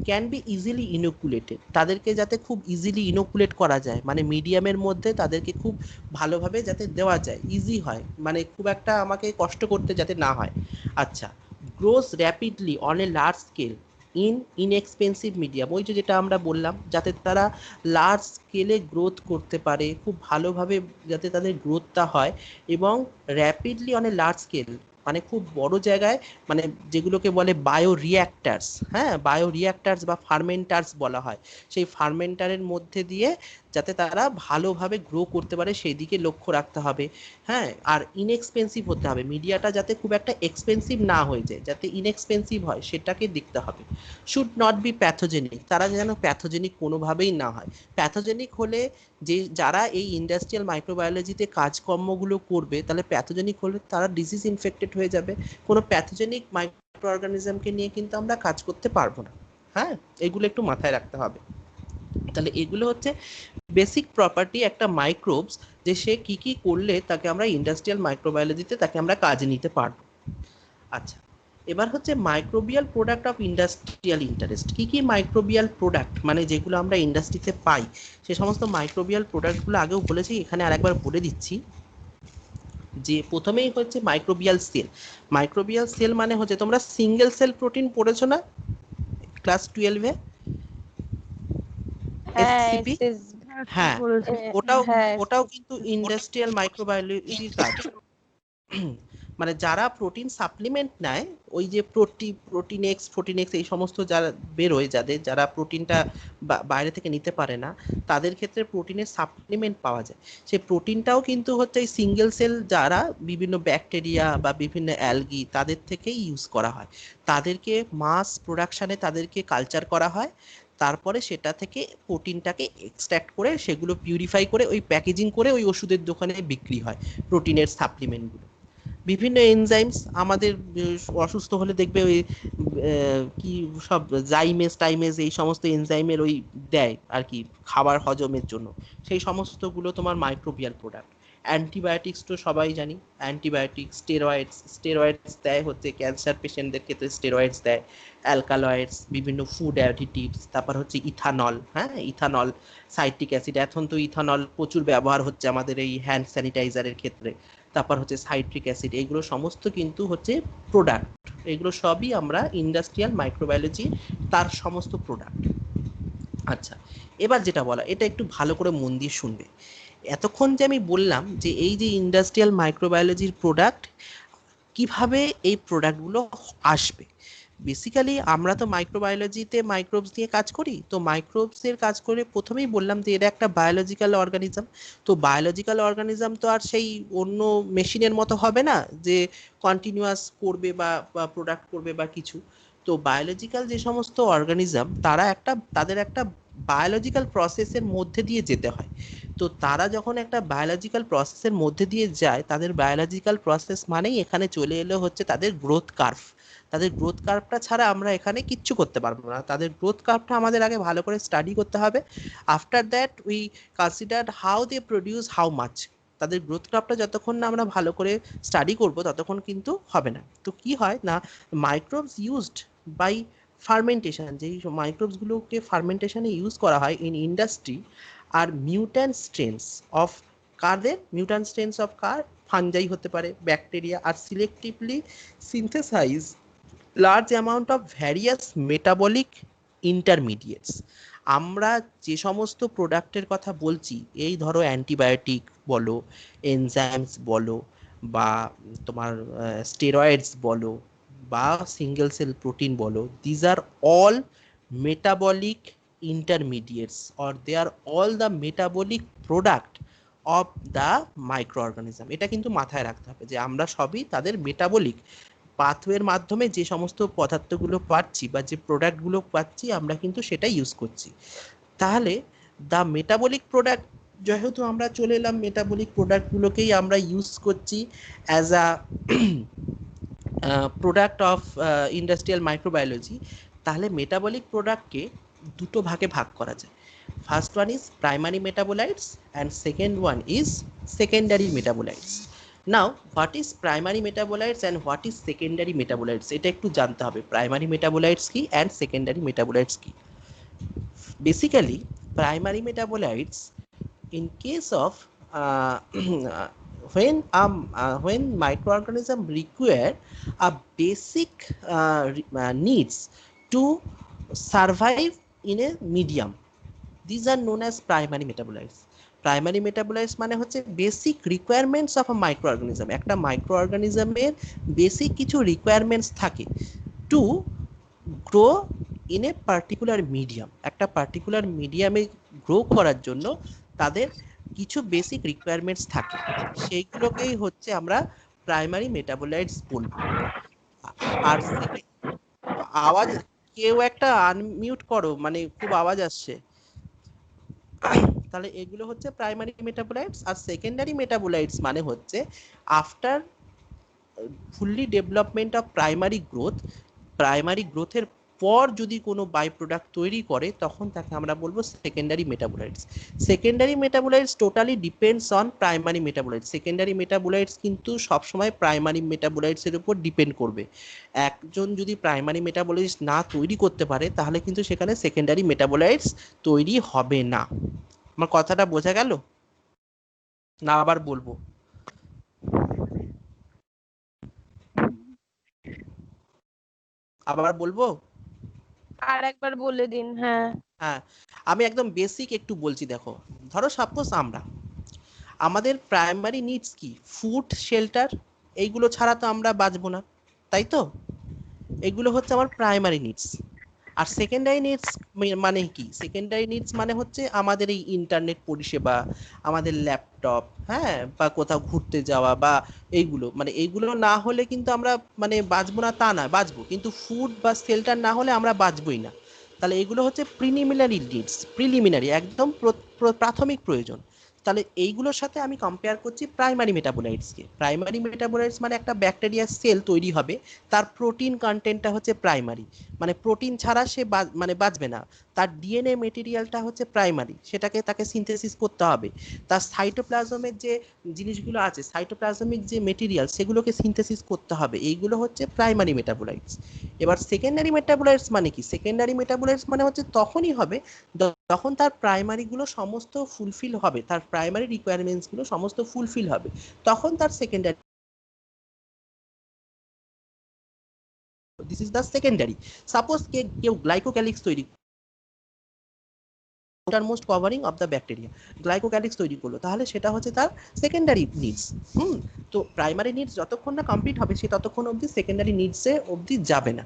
ক্যান বি ইজিলি ইনোকুলেটেড, তাদেরকে যাতে খুব ইজিলি ইনোকুলেট করা যায়, মানে মিডিয়ামের মধ্যে তাদেরকে খুব ভালোভাবে যাতে দেওয়া যায়, ইজি হয়, মানে খুব একটা আমাকে কষ্ট করতে যাতে না হয়। আচ্ছা, gross rapidly on a large scale in inexpensive medium, ওই যেটা আমরা বললাম, যাতে তারা লার্জ স্কেলে গ্রোথ করতে পারে, খুব ভালোভাবে যাতে তাদের গ্রোথটা হয়, এবং rapidly on a large scale মানে খুব বড় জায়গায়, মানে যেগুলোকে বলে বায়ো রিঅ্যাক্টার্স, বায়ো রিঅ্যাক্টার্স বা ফার্মেন্টার্স বলা হয়, সেই ফার্মেন্টারের মধ্যে দিয়ে যাতে তারা ভালোভাবে গ্রো করতে পারে সেই দিকে লক্ষ্য রাখতে হবে। আর ইনএক্সপেন্সিভ হতে হবে, মিডিয়াটা যাতে খুব একটা এক্সপেন্সিভ না হয়ে যায়, যাতে ইনএক্সপেন্সিভ হয় সেটাকে দেখতে হবে। শুড নট বি প্যাথোজেনিক, তারা যেন প্যাথোজেনিক কোনোভাবেই না হয়। প্যাথোজেনিক হলে যারা এই ইন্ডাস্ট্রিয়াল মাইক্রোবায়োলজিতে কাজকর্মগুলো করবে, তাহলে প্যাথোজেনিক হলে তারা ডিজিজ ইনফেক্টেড হয়ে যাবে, কোনো প্যাথোজেনিক মাইক্রো অর্গানিজমকে নিয়ে কিন্তু আমরা কাজ করতে পারবো না। এগুলো একটু মাথায় রাখতে হবে। তাহলে এগুলো হচ্ছে বেসিক প্রপার্টি একটা মাইক্রোবস, যে সে কি কি করলে তাকে আমরা ইন্ডাস্ট্রিয়াল মাইক্রোবায়োলজিতে তাকে আমরা কাজে নিতে পারবো। আচ্ছা, এবার হচ্ছে microbial product of industrial interest. কি কি মাইক্রোবিয়াল প্রোডাক্ট, মানে যেগুলো আমরা ইন্ডাস্ট্রিতে পাই, সে সমস্ত মাইক্রোবিয়াল প্রোডাক্টগুলো আগেও বলেছি, এখানে আরেকবার বলে দিচ্ছি। যে প্রথমেই হচ্ছে মাইক্রোবিয়াল সেল। মাইক্রোবিয়াল সেল মানে হচ্ছে, তোমরা সিঙ্গেল সেল প্রোটিন পড়েছো না ক্লাস 12-এ? এসসিপি। হ্যাঁ, ওটাও ওটাও কিন্তু ইন্ডাস্ট্রিয়াল মাইক্রোবায়োলজির কাজ। মানে যারা প্রোটিন সাপ্লিমেন্ট নেয়, ওই যে প্রোটিন এক্স এই সমস্ত যারা বেরোয়, যারা প্রোটিনটা বাইরে থেকে নিতে পারে না, তাদের ক্ষেত্রে প্রোটিনের সাপ্লিমেন্ট পাওয়া যায়। সেই প্রোটিনটাও কিন্তু হচ্ছে এই সিঙ্গেল সেল যারা বিভিন্ন ব্যাকটেরিয়া বা বিভিন্ন অ্যালগি তাদের থেকেই ইউজ করা হয়। তাদেরকে মাস প্রোডাকশানে তাদেরকে কালচার করা হয়, তারপরে সেটা থেকে প্রোটিনটাকে এক্সট্র্যাক্ট করে সেগুলো পিউরিফাই করে ওই প্যাকেজিং করে ওই ওষুধের দোকানে বিক্রি হয় প্রোটিনের সাপ্লিমেন্টগুলো। বিভিন্ন এনজাইমস আমাদের অসুস্থ হলে দেখবে ওই কি সব জাইমেজ এই সমস্ত এনজাইমের ওই দেয় আর কি খাবার হজমের জন্য, সেই সমস্তগুলো তোমার মাইক্রোবিয়াল প্রোডাক্ট। অ্যান্টিবায়োটিক্স তো সবাই জানি, অ্যান্টিবায়োটিক্স, স্টেরয়েডস দেয় হচ্ছে ক্যান্সার পেশেন্টদের ক্ষেত্রে, স্টেরয়েডস দেয়, অ্যালকালয়েডস, বিভিন্ন ফুড অ্যাডিটিভস, তারপর হচ্ছে ইথানল, হ্যাঁ ইথানল, সাইট্রিক অ্যাসিড, এখন তো ইথানল প্রচুর ব্যবহার হচ্ছে আমাদের এই হ্যান্ড স্যানিটাইজারের ক্ষেত্রে, তারপর হচ্ছে সাইট্রিক অ্যাসিড, এইগুলো সমস্ত কিন্তু হচ্ছে প্রোডাক্ট। এগুলো সবই আমরা ইন্ডাস্ট্রিয়াল মাইক্রোবায়োলজি তার সমস্ত প্রোডাক্ট। আচ্ছা, এবার যেটা বলা, এটা একটু ভালো করে মন দিয়ে শুনবে। এতক্ষণ যে আমি বললাম যে এই যে ইন্ডাস্ট্রিয়াল মাইক্রোবায়োলজির প্রোডাক্ট, কিভাবে এই প্রোডাক্টগুলো আসবে। বেসিক্যালি আমরা তো মাইক্রোবায়োলজিতে মাইক্রোবস নিয়ে কাজ করি, তো মাইক্রোবসের কাজ করে প্রথমেই বললাম যে এটা একটা বায়োলজিক্যাল অর্গানিজম। তো বায়োলজিক্যাল অর্গানিজম তো আর সেই অন্য মেশিনের মতো হবে না যে কন্টিনিউয়াস করবে বা প্রোডাক্ট করবে বা কিছু। তো বায়োলজিক্যাল যে সমস্ত অর্গানিজম, তাদের একটা বায়োলজিক্যাল প্রসেসের মধ্যে দিয়ে যেতে হয়। তো তারা যখন একটা বায়োলজিক্যাল প্রসেসের মধ্যে দিয়ে যায়, তাদের বায়োলজিক্যাল প্রসেস মানেই এখানে চলে এলো হচ্ছে তাদের গ্রোথ কার্ভ। তাদের গ্রোথ কার্ভটা ছাড়া আমরা এখানে কিচ্ছু করতে পারবো না। তাদের গ্রোথ কার্ভটা আমাদের আগে ভালো করে স্টাডি করতে হবে। After that we consider how they produce how much. তাদের গ্রোথ কার্ভটা যতক্ষণ না আমরা ভালো করে স্টাডি করব ততক্ষণ কিন্তু হবে না। তো কি হয় না, মাইক্রোবস ইউজড বাই ফার্মেন্টেশন, যেই মাইক্রোবসগুলোকে ফার্মেন্টেশনে ইউজ করা হয় ইন ইন্ডাস্ট্রি, আর মিউট্যান্ট স্ট্রেনস অফ কার ফাঞ্জাই হতে পারে, ব্যাকটেরিয়া, আর selectively synthesise large amount of various metabolic intermediates. আমরা যে সমস্ত প্রোডাক্টের কথা বলছি, এই ধরো অ্যান্টিবায়োটিক বলো, এনজাইমস বলো, বা তোমার স্টেরয়েডস বলো, বা সিঙ্গেল সেল প্রোটিন বলো, these are all metabolic intermediates, or they are all the metabolic product of the microorganism. এটা কিন্তু মাথায় রাখতে হবে যে আমরা সবই তাদের মেটাবলিক পাথওয়ের মাধ্যমে যে সমস্ত পদার্থগুলো পাচ্ছি বা যে প্রোডাক্টগুলো পাচ্ছি, আমরা কিন্তু সেটা ইউজ করছি। তাহলে দ্য মেটাবলিক প্রোডাক্ট, যেহেতু আমরা চলে এলাম মেটাবলিক প্রোডাক্টগুলোকেই আমরা ইউজ করছি as a product of industrial microbiology, তাহলে মেটাবলিক প্রোডাক্টকে দুটো ভাগে ভাগ করা যায়। First one is primary metabolites and second one is secondary metabolites. Now what is primary metabolites and what is secondary metabolites, এটা একটু জানতে হবে। প্রাইমারি মেটাবোলাইটস কি অ্যান্ড সেকেন্ডারি মেটাবোলাইটস কি? Basically primary metabolites, in case of when microorganism require a basic needs to survive in a medium, these are known as primary metabolites. Primary metabolites মানে হচ্ছে basic requirements of a microorganism. একটা মাইক্রোঅর্গানিজমের বেসিক কিছু রিকোয়ারমেন্টস থাকে to grow in a particular medium. একটা পার্টিকুলার মিডিয়ামে গ্রো করার জন্য তাদের কিছু বেসিক রিকোয়ারমেন্টস থাকে, সেইগুলোকেই হচ্ছে আমরা প্রাইমারি মেটাবোলাইটস বলবো। আর আওয়াজ, কেউ একটা আনমিউট করো, মানে খুব আওয়াজ আসছে। তাহলে এগুলো হচ্ছে প্রাইমারি মেটাবোলাইটস। আর সেকেন্ডারি মেটাবোলাইটস মানে হচ্ছে after fully development of primary গ্রোথের পর যদি কোনো বাই প্রোডাক্ট তৈরি করে, তখন তাকে আমরা বলবো secondary metabolites. Secondary metabolites totally depends on primary metabolites. Secondary metabolites কিন্তু সবসময় প্রাইমারি মেটাবোলাইটসের উপর ডিপেন্ড করবে। একজন যদি প্রাইমারি মেটাবোলাইটস না তৈরি করতে পারে, তাহলে কিন্তু সেখানে সেকেন্ডারি মেটাবোলাইটস তৈরি হবে না। আমার কথাটা বোঝা গেল না? আবার বলবো। আবার বলবো? আর একবার বলে দিন। হ্যাঁ হ্যাঁ, আমি একদম বেসিক একটু বলছি, দেখো। ধরো সাপোজ আমাদের প্রাইমারি নিডস কি? ফুড, শেল্টার, এইগুলো ছাড়া তো আমরা বাঁচবো না, তাই তো? এগুলো হচ্ছে আমার প্রাইমারি নিডস। আর সেকেন্ডারি নিডস মানে কি? সেকেন্ডারি নিডস মানে হচ্ছে আমাদের এই ইন্টারনেট পরিষেবা, আমাদের ল্যাপটপ, হ্যাঁ, বা কোথাও ঘুরতে যাওয়া, বা এইগুলো, মানে এইগুলো না হলে কিন্তু আমরা মানে বাঁচবো না তা না, বাঁচবো, কিন্তু ফুড বা শেল্টার না হলে আমরা বাঁচবোই না। তাহলে এগুলো হচ্ছে প্রিলিমিনারি নিডস, প্রিলিমিনারি, একদম প্রাথমিক প্রয়োজন। তাহলে এইগুলোর সাথে আমি কম্পেয়ার করছি প্রাইমারি মেটাবোলাইটসকে। প্রাইমারি মেটাবোলাইটস মানে একটা ব্যাকটেরিয়ার সেল তৈরি হবে, তার প্রোটিন কন্টেন্টটা হচ্ছে প্রাইমারি, মানে প্রোটিন ছাড়া সে মানে বাঁচবে না। তার ডিএনএ মেটেরিয়ালটা হচ্ছে প্রাইমারি, সেটাকে তাকে সিনথেসিস করতে হবে। তার সাইটোপ্লাজমের যে জিনিসগুলো আছে, সাইটোপ্লাজমিক যে মেটেরিয়াল, সেগুলোকে সিনথেসিস করতে হবে। এইগুলো হচ্ছে প্রাইমারি মেটাবোলাইটস। এবার সেকেন্ডারি মেটাবোলাইটস মানে কি? সেকেন্ডারি মেটাবোলাইটস মানে হচ্ছে তখনই হবে যখন তার প্রাইমারিগুলো সমস্ত ফুলফিল হবে, তার প্রাইমারি রিকোয়ারমেন্টসগুলো সমস্ত ফুলফিল হবে, তখন তার secondary, this is the secondary. Suppose কেউ গ্লাইকোক্যালিক্স তৈরি, most covering of the bacteria, glycocalyx তৈরি করলো, তাহলে সেটা হচ্ছে তার সেকেন্ডারি নিডস। তো প্রাইমারি নিডস যতক্ষণ না কমপ্লিট হবে, সে ততক্ষণ অবধি সেকেন্ডারি নিডসে অবধি যাবে না।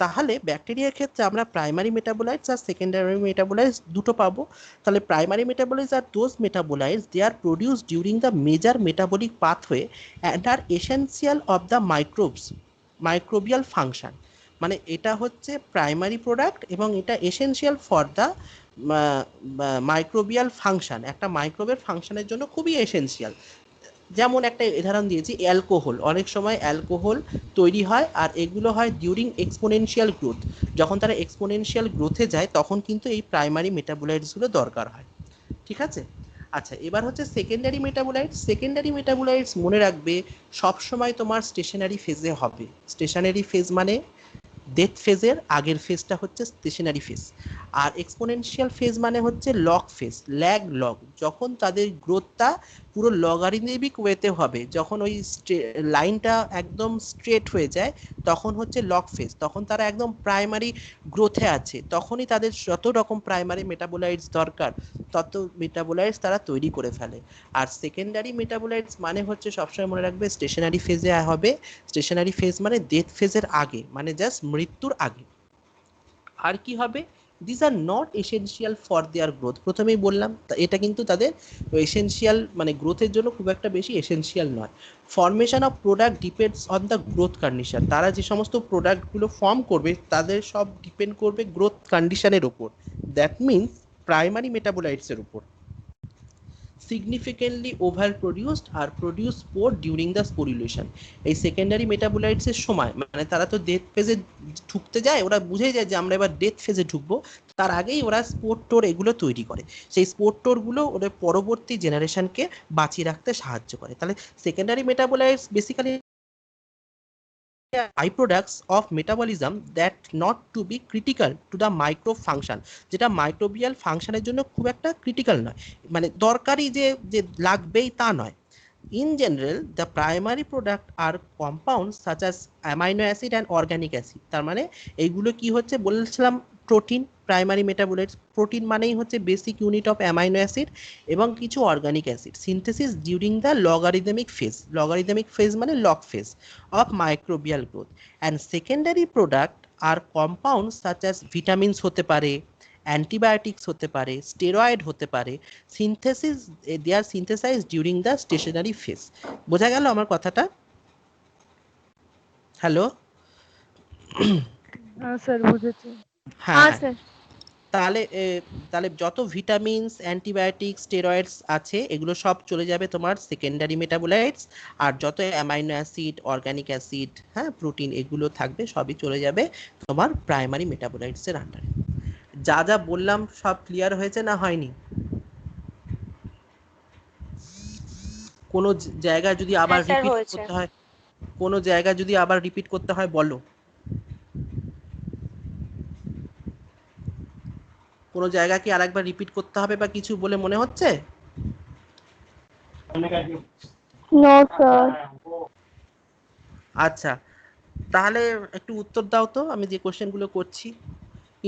তাহলে ব্যাকটেরিয়ার ক্ষেত্রে আমরা প্রাইমারি মেটাবোলাইটস আর সেকেন্ডারি মেটাবোলাইটস দুটো পাবো। তাহলে primary metabolites are those metabolites they are produce during the major metabolic pathway and are essential of the microbial function. মানে এটা হচ্ছে প্রাইমারি প্রোডাক্ট এবং এটা essential for the microbial function, একটা মাইক্রোবের ফাংশনের জন্য খুবই এসেনশিয়াল। যেমন একটা উদাহরণ দিয়েছি, অ্যালকোহল, অনেক সময় অ্যালকোহল তৈরি হয়, আর এগুলো হয় ডিউরিং এক্সপোনেনশিয়াল গ্রোথ। যখন তারা এক্সপোনেনশিয়াল গ্রোথে যায়, তখন কিন্তু এই প্রাইমারি মেটাবোলাইটসগুলো দরকার হয়। ঠিক আছে? আচ্ছা, এবার হচ্ছে সেকেন্ডারি মেটাবোলাইটস। সেকেন্ডারি মেটাবোলাইটস মনে রাখবে সবসময় তোমার স্টেশনারি ফেজে হবে। স্টেশনারি ফেজ মানে ডেথ ফেজের আগের ফেজটা হচ্ছে স্টেশনারি ফেজ। আর এক্সপোনেনশিয়াল ফেজ মানে হচ্ছে লগ ফেজ, লগ, যখন তাদের গ্রোথটা পুরো লগারিদমিক ওয়েতে হবে, যখন ওই লাইনটা একদম স্ট্রেট হয়ে যায়, তখন হচ্ছে লগ ফেজ, তখন তারা একদম প্রাইমারি গ্রোথে আছে, তখনই তাদের যত রকম প্রাইমারি মেটাবোলাইটস দরকার তত মেটাবোলাইটস তারা তৈরি করে ফেলে। আর সেকেন্ডারি মেটাবোলাইটস মানে হচ্ছে সবসময় মনে রাখবে স্টেশনারি ফেজে হবে। স্টেশনারি ফেজ মানে ডেথ ফেজের আগে, মানে জাস্ট মৃত্যুর আগে। আর কি হবে? This are not essential for their growth. প্রথমেই বললাম এটা কিন্তু তাদের এসেনশিয়াল, মানে গ্রোথের জন্য খুব একটা বেশি এসেনশিয়াল নয়। Formation of product depends on the growth condition. তারা যে সমস্ত প্রোডাক্টগুলো ফর্ম করবে, তাদের সব ডিপেন্ড করবে গ্রোথ কন্ডিশনের ওপর। দ্যাট মিনস প্রাইমারি মেটাবোলাইটসের উপর। significantly overproduced are produce spore during the sporulation। এই সেকেন্ডারি মেটাবোলাইটসের সময়, মানে তারা তো ডেথ ফেজে ঢুকতে যায়, ওরা বুঝে যায় যে আমরা এবার ডেথ ফেজে ঢুকবো, তার আগেই ওরা স্পোর টোর এগুলো তৈরি করে। সেই স্পোর টোরগুলো ওদের পরবর্তী জেনারেশনকে বাঁচিয়ে রাখতে সাহায্য করে। তাহলে secondary metabolites basically byproducts of metabolism that not to be critical to the micro function, যেটা মাইক্রোবিয়াল ফাংশনের জন্য খুব একটা ক্রিটিক্যাল নয়, মানে দরকারি যে যে লাগবেই তা নয়। In general, the primary product are compounds such as amino acid and organic acid। তার মানে এইগুলো কি হচ্ছে বলছিলাম, প্রোটিন, প্রাইমারি মেটাবোলাইটস। প্রোটিন মানেই হচ্ছে basic unit of amino acid এবং কিছু organic acid. Synthesis during the logarithmic phase, logarithmic phase মানে log phase of microbial growth. And secondary product আর কম্পাউন্ড সাচ অ্যাজ ভিটামিনস হতে পারে, অ্যান্টিবায়োটিক্স হতে পারে, স্টেরয়েড হতে পারে। Synthesis, they are synthesise during the stationary phase. বোঝা গেল আমার কথাটা? হ্যালো? হ্যাঁ স্যার বুঝেছি। হ্যাঁ হ্যাঁ, স্যার। তাহলে তাহলে যত ভিটামিনস, অ্যান্টিবায়োটিক্স, স্টেরয়েডস আছে, এগুলো সব চলে যাবে তোমার সেকেন্ডারি মেটাবোলাইটস। আর যত অ্যামাইনো অ্যাসিড, অর্গানিক অ্যাসিড, হ্যাঁ, প্রোটিন, এগুলো থাকবে, সবই চলে যাবে তোমার প্রাইমারি মেটাবোলাইটসের আন্ডারে। যা যা বললাম সব ক্লিয়ার হয়েছে না হয়নি? কোনো জায়গায় যদি আবার হ্যাঁ স্যার রিপিট হয়েছে। করতে হয়, কোনো জায়গায় যদি আবার রিপিট করতে হয় বলো। কোনো জায়গা কি আরেকবার রিপিট করতে হবে বা কিছু বলে মনে হচ্ছে? No sir. আচ্ছা, তাহলে একটু উত্তর দাও তো, আমি যে কোশ্চেনগুলো করছি।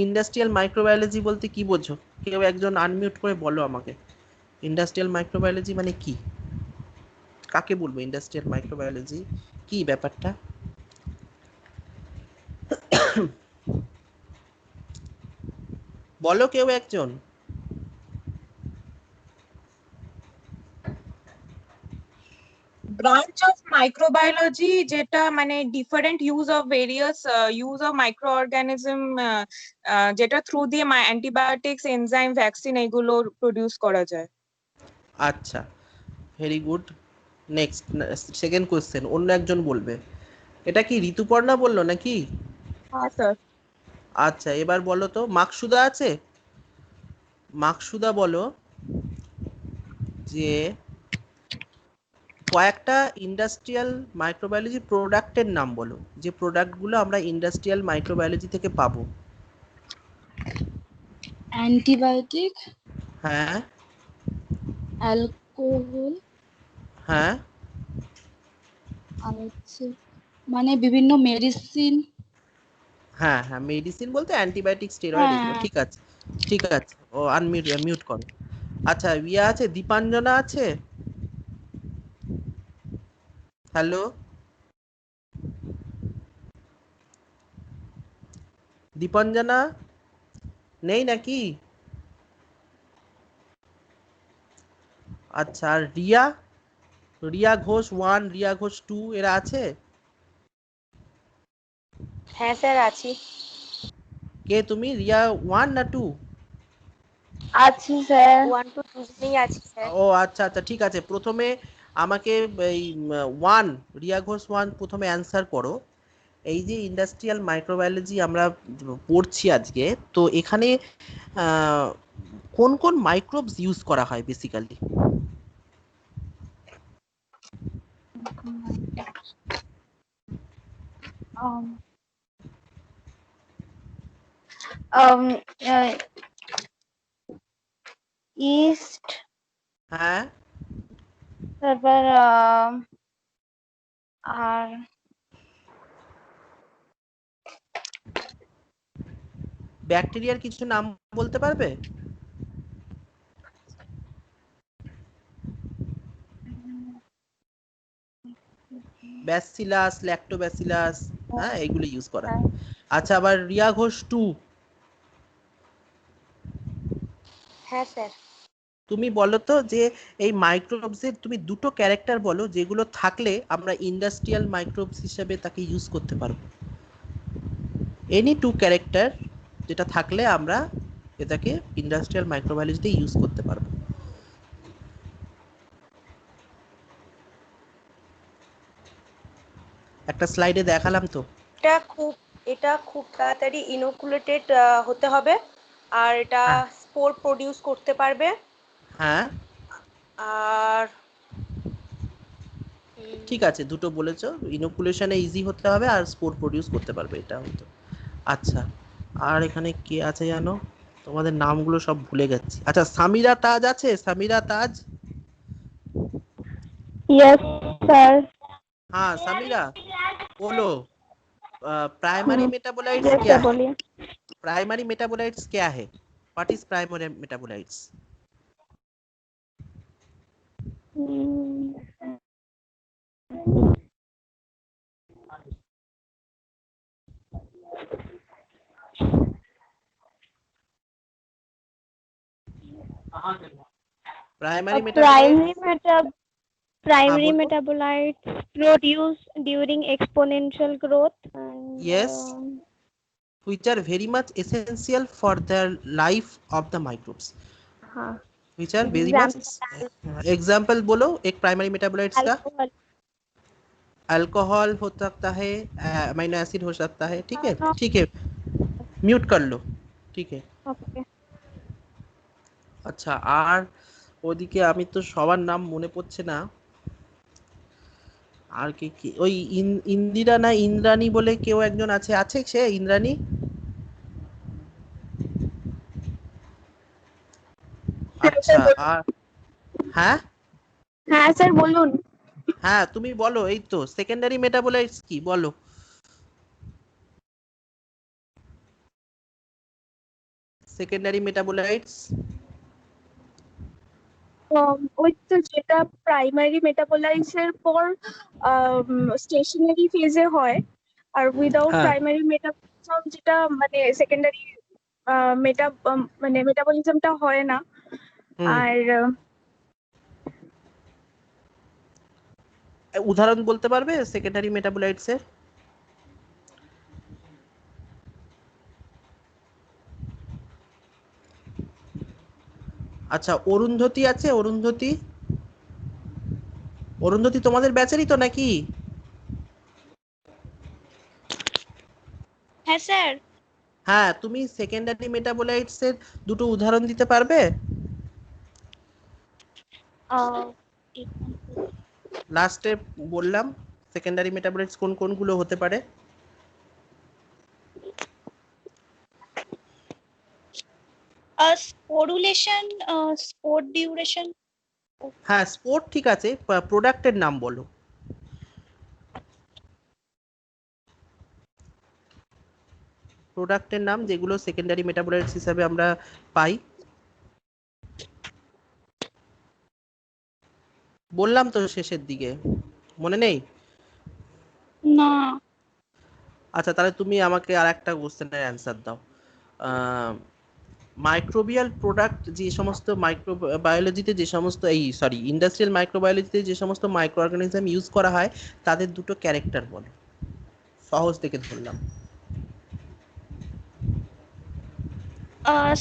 ইন্ডাস্ট্রিয়াল মাইক্রোবায়োলজি বলতে কি বোঝো? কেউ একজন আনমিউট করে বলো আমাকে, ইন্ডাস্ট্রিয়াল মাইক্রোবায়োলজি মানে কি? কাকে বলবো ইন্ডাস্ট্রিয়াল মাইক্রোবায়োলজি, কি ব্যাপারটা? বলো কেউ একজন। ব্রাঞ্চ অফ মাইক্রোবায়োলজি, যেটা মানে different use of various use of micro organism, যেটা থ্রু দিয়ে অ্যান্টিবায়োটিক্স, এনজাইম, ভ্যাকসিন এগুলো প্রডিউস করা যায়। আচ্ছা, very good. Next, second question অন্য একজন বলবে। এটা কি ঋতুপর্ণা বললো নাকি? হ্যাঁ স্যার। আচ্ছা, এবার বলো তো, মাকসুদা আছে? মাকসুদা বলো যে কয়েকটা ইন্ডাস্ট্রিয়াল মাইক্রোবায়োলজি প্রোডাক্টের নাম বলো, যে প্রোডাক্টগুলো আমরা ইন্ডাস্ট্রিয়াল মাইক্রোবায়োলজি থেকে পাবো। অ্যান্টিবায়োটিক, হ্যাঁ। অ্যালকোহল, হ্যাঁ। আর হচ্ছে মানে বিভিন্ন মেডিসিন। হ্যাঁ হ্যাঁ, মেডিসিন বলতে অ্যান্টিবায়োটিক, স্টেরয়েড, এগুলো হ্যাঁ। ঠিক আছে। ঠিক আছে, ও আনমিউট, মিউট করো। আচ্ছা, ইয়া আছে, দীপাঞ্জনা আছে? হ্যালো, দীপাঞ্জনা নেই নাকি? আচ্ছা, আর রিয়া, রিয়া ঘোষ 1, রিয়া ঘোষ 2, এরা আছে? হ্যাঁ স্যার আছি। কে তুমি, রিয়া 1 না 2? আছি স্যার। 1 to 2 আছি স্যার। ও আচ্ছা আচ্ছা, ঠিক আছে। প্রথমে আমাকে এই 1, রিয়া ঘোষ 1 প্রথমে অ্যান্সার করো। এই যে ইন্ডাস্ট্রিয়াল মাইক্রোবায়োলজি আমরা পড়ছি আজকে, তো এখানে কোন কোন মাইক্রোবস ইউজ করা হয় বেসিক্যালি? ইস্ট, হ্যাঁ। তারপর আর ব্যাকটেরিয়ার কিছু নাম বলতে পারবে? ব্যাসিলাস, ল্যাক্টোব্যাসিলাস, হ্যাঁ, এগুলো ইউজ করা হয়। আচ্ছা, আবার রিয়া ঘোষ 2, হ্যাঁ স্যার। তুমি বলো তো যে এই মাইক্রোবসের তুমি দুটো ক্যারেক্টার বলো যেগুলো থাকলে আমরা ইন্ডাস্ট্রিয়াল মাইক্রোবস হিসেবে তাকে ইউজ করতে পারবো। এনি 2 ক্যারেক্টার যেটা থাকলে আমরা এটাকে ইন্ডাস্ট্রিয়াল মাইক্রোবায়োলজিতে ইউজ করতে পারবো। একটা স্লাইডে দেখালাম তো। এটা খুব তাড়াতাড়ি ইনোকুলেটেড হতে হবে, আর এটা হ্যাঁ। স্পোর প্রডিউস করতে পারবে। হ্যাঁ, আর ঠিক আছে, দুটো বলেছো। ইনোকুলেশনে ইজি হতে হবে আর স্পোর প্রডিউস করতে পারবে, এটা হতো। আচ্ছা, আর এখানে কে আছে জানো? তোমাদের নামগুলো সব ভুলে গেছি। আচ্ছা, সামিরা তাজ আছে? সামিরা তাজ? Yes sir. हाँ समीरा, बोलो। प्राइमरी मेटाबोलाइट्स यस क्या सर है? बोलिए। प्राइमरी मेटाबोलाइट्स क्या है? What is primary metabolites? Primary metabolites, हाँ प्राइमरी बोलो। Metabolites produce during exponential growth and Yes, which are very much essential for the life of the microbes, हाँ which are very much example बोलो एक प्राइमरी मेटाबोलाइट्स का। अल्कोहल। अल्कोहल हो सकता है, अमीनो एसिड हो सकता है, ठीक है। ठीक है, म्यूट कर लो, ठीक है। ओके। আচ্ছা, আর ওদিকে আমি তো সবার নাম মনে পড়ছে না। আর কি কি, ওই ইন্দিরা না ইন্দ্রাণী বলে কেউ একজন আছে, আছে সে ইন্দ্রাণী? আচ্ছা, আর হ্যাঁ हाँ सर बोलून। হ্যাঁ, তুমি বলো। এই তো সেকেন্ডারি মেটাবোলাইটস কি বলো? Secondary metabolites? ওই তো যেটা প্রাইমারি মেটাবোলাইটসের পর স্টেশনারি ফেজে হয়, আর উইদাউট হ্যাঁ। প্রাইমারি মেটাবলিজম যেটা মানে সেকেন্ডারি মানে মেটাবলিজমটা হয় না। হুম। আর উদাহরণ বলতে পারবে সেকেন্ডারি মেটাবোলাইটস এর? আচ্ছা, অরুন্ধতী আছে? অরুন্ধতী, অরুন্ধতী তোমাদের ব্যাচেরই তো নাকি? হ্যাঁ স্যার। হ্যাঁ, তুমি সেকেন্ডারি মেটাবোলাইটস এর দুটো উদাহরণ দিতে পারবে? লাস্টে বললাম সেকেন্ডারি মেটাবোলাইটস কোন কোনগুলো হতে পারে। স্পোরুলেশন, স্পোর ডিউরেশন। হ্যাঁ, স্পোর্ট ঠিক আছে, প্রোডাক্টের নাম বলো। প্রোডাক্টের নাম যেগুলো সেকেন্ডারি মেটাবোলাইটস হিসাবে আমরা পাই। বললাম তো শেষের দিকে, মনে নেই? না। আচ্ছা, তাহলে তুমি আমাকে আর একটা কোশ্চেনের অ্যান্সার দাও। মাইক্রোবিয়াল প্রোডাক্ট যে সমস্ত মাইক্রোবায়োলজিতে যে সমস্ত ইন্ডাস্ট্রিয়াল মাইক্রোবায়োলজিতে যে সমস্ত মাইক্রো অর্গানিজম ইউজ করা হয় তাদের দুটো ক্যারেক্টার বলো। সহজ থেকে ধরলাম।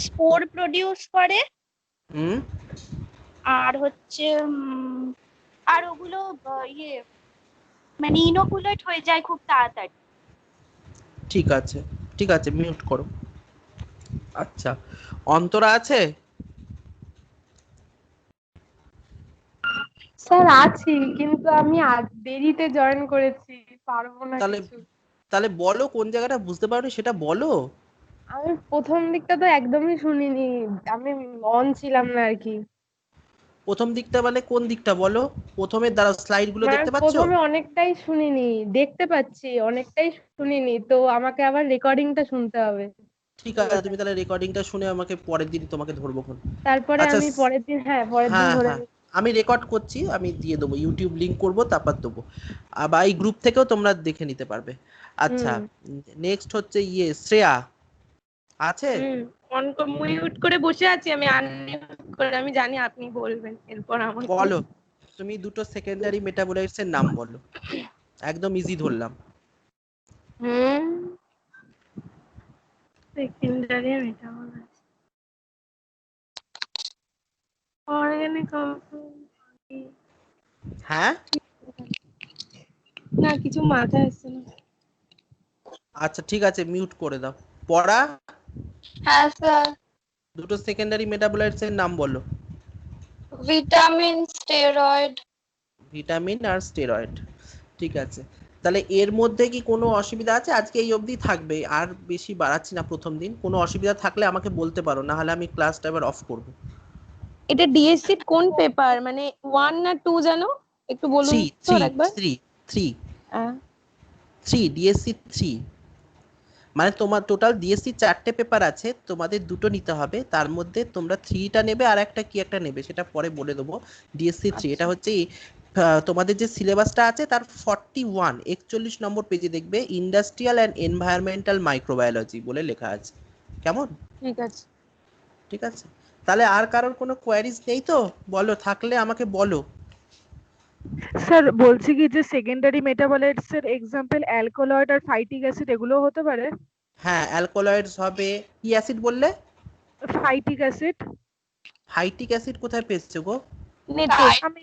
স্পোর প্রডিউস করে, হুম। আর হচ্ছে আর ওগুলো মানে ইনোকুলেট হয়ে যায় খুব তাড়াতাড়ি। ঠিক আছে, ঠিক আছে, মিউট করো। আচ্ছা, অন্তরা আছে? স্যার আছি, কিন্তু আমি আজ দেরিতে জয়েন করেছি, পারবো না তাহলে কিছু। তাহলে বলো কোন জায়গাটা বুঝতে পারোনি সেটা বলো। আমি প্রথম দিকটা তো একদমই শুনিনি, আমি অন ছিলাম না আর কি। প্রথম দিকটা মানে কোন দিকটা বলো? প্রথমে দাঁড়াও, স্লাইড গুলো মানে দেখতে পাচ্ছো? প্রথমে অনেকটাই শুনিনি, দেখতে পাচ্ছি অনেকটাই শুনিনি, তো আমাকে আবার রেকর্ডিংটা শুনতে হবে। ঠিক আছে, তুমি তাহলে রেকর্ডিংটা শুনে আমাকে পরের দিন তোমাকে ধরবো কোন। তারপরে আচ্ছা, আমি পরের দিন, পরের দিন হ্যাঁ ধরে হ্যাঁ, আমি রেকর্ড করছি, আমি দিয়ে দেবো, ইউটিউব লিংক করবো, তারপর দেবো। বা এই গ্রুপ থেকেও তোমরা দেখে নিতে পারবে। আচ্ছা, নেক্সট হচ্ছে শ্রেয়া আছে? অন মিউট করে বসে আছি, আমি আনমিউট করে, আমি জানি আপনি বলবেন এরপর আমাকে। বলো, তুমি দুটো সেকেন্ডারি মেটাবোলাইটস এর নাম বলো, একদম ইজি ধরলাম। Secondary metabolite, organic compound. হ্যাঁ, না কিছু মাথায় আসছে না। আচ্ছা ঠিক আছে, মিউট করে দাও। পড়া, হ্যাঁ স্যার। দুটো সেকেন্ডারি মেটাবোলাইটস এর নাম বলো। Vitamin, steroid. ভিটামিন আর স্টেরয়েড, ঠিক আছে। তাহলে এর মধ্যে কি কোনো অসুবিধা আছে? আজকে এই অবধি থাকবে, আর বেশি বাড়াচ্ছি না প্রথম দিন। কোনো অসুবিধা থাকলে আমাকে বলতে পারো, না হলে আমি ক্লাসটা এবার অফ করব। এটা ডিএসসি কোন পেপার, মানে 1 না 2 জানো একটু বলুন তো একবার। 3 ডিএসসি 3, মানে তোমার টোটাল ডিএসসি 4টে পেপার আছে, তোমাদের দুটো নিতে হবে, তার মধ্যে তোমরা 3টা নেবে আর একটা কি একটা নেবে সেটা পরে বলে দেবো। ডিএসসি 3 এটা হচ্ছে তোমাদের যে সিলেবাসটা আছে তার 41 নম্বর পেজে দেখবে ইন্ডাস্ট্রিয়াল অ্যান্ড এনভায়রনমেন্টাল মাইক্রোবায়োলজি বলে লেখা আছে। কেমন? ঠিক আছে। ঠিক আছে, তাহলে আর কারোর কোনো কোয়ারিজ নেই তো? বলো, থাকলে আমাকে বলো। স্যার বলছি কি যে সেকেন্ডারি মেটাবলাইটস এর এক্সাম্পল অ্যালকোলয়েড আর ফাইটিক অ্যাসিড এগুলো হতে পারে? হ্যাঁ, অ্যালকোলয়েডস হবে। কি অ্যাসিড বললে? ফাইটিক অ্যাসিড। ফাইটিক অ্যাসিড কোথায় পেয়েছো গো? আমি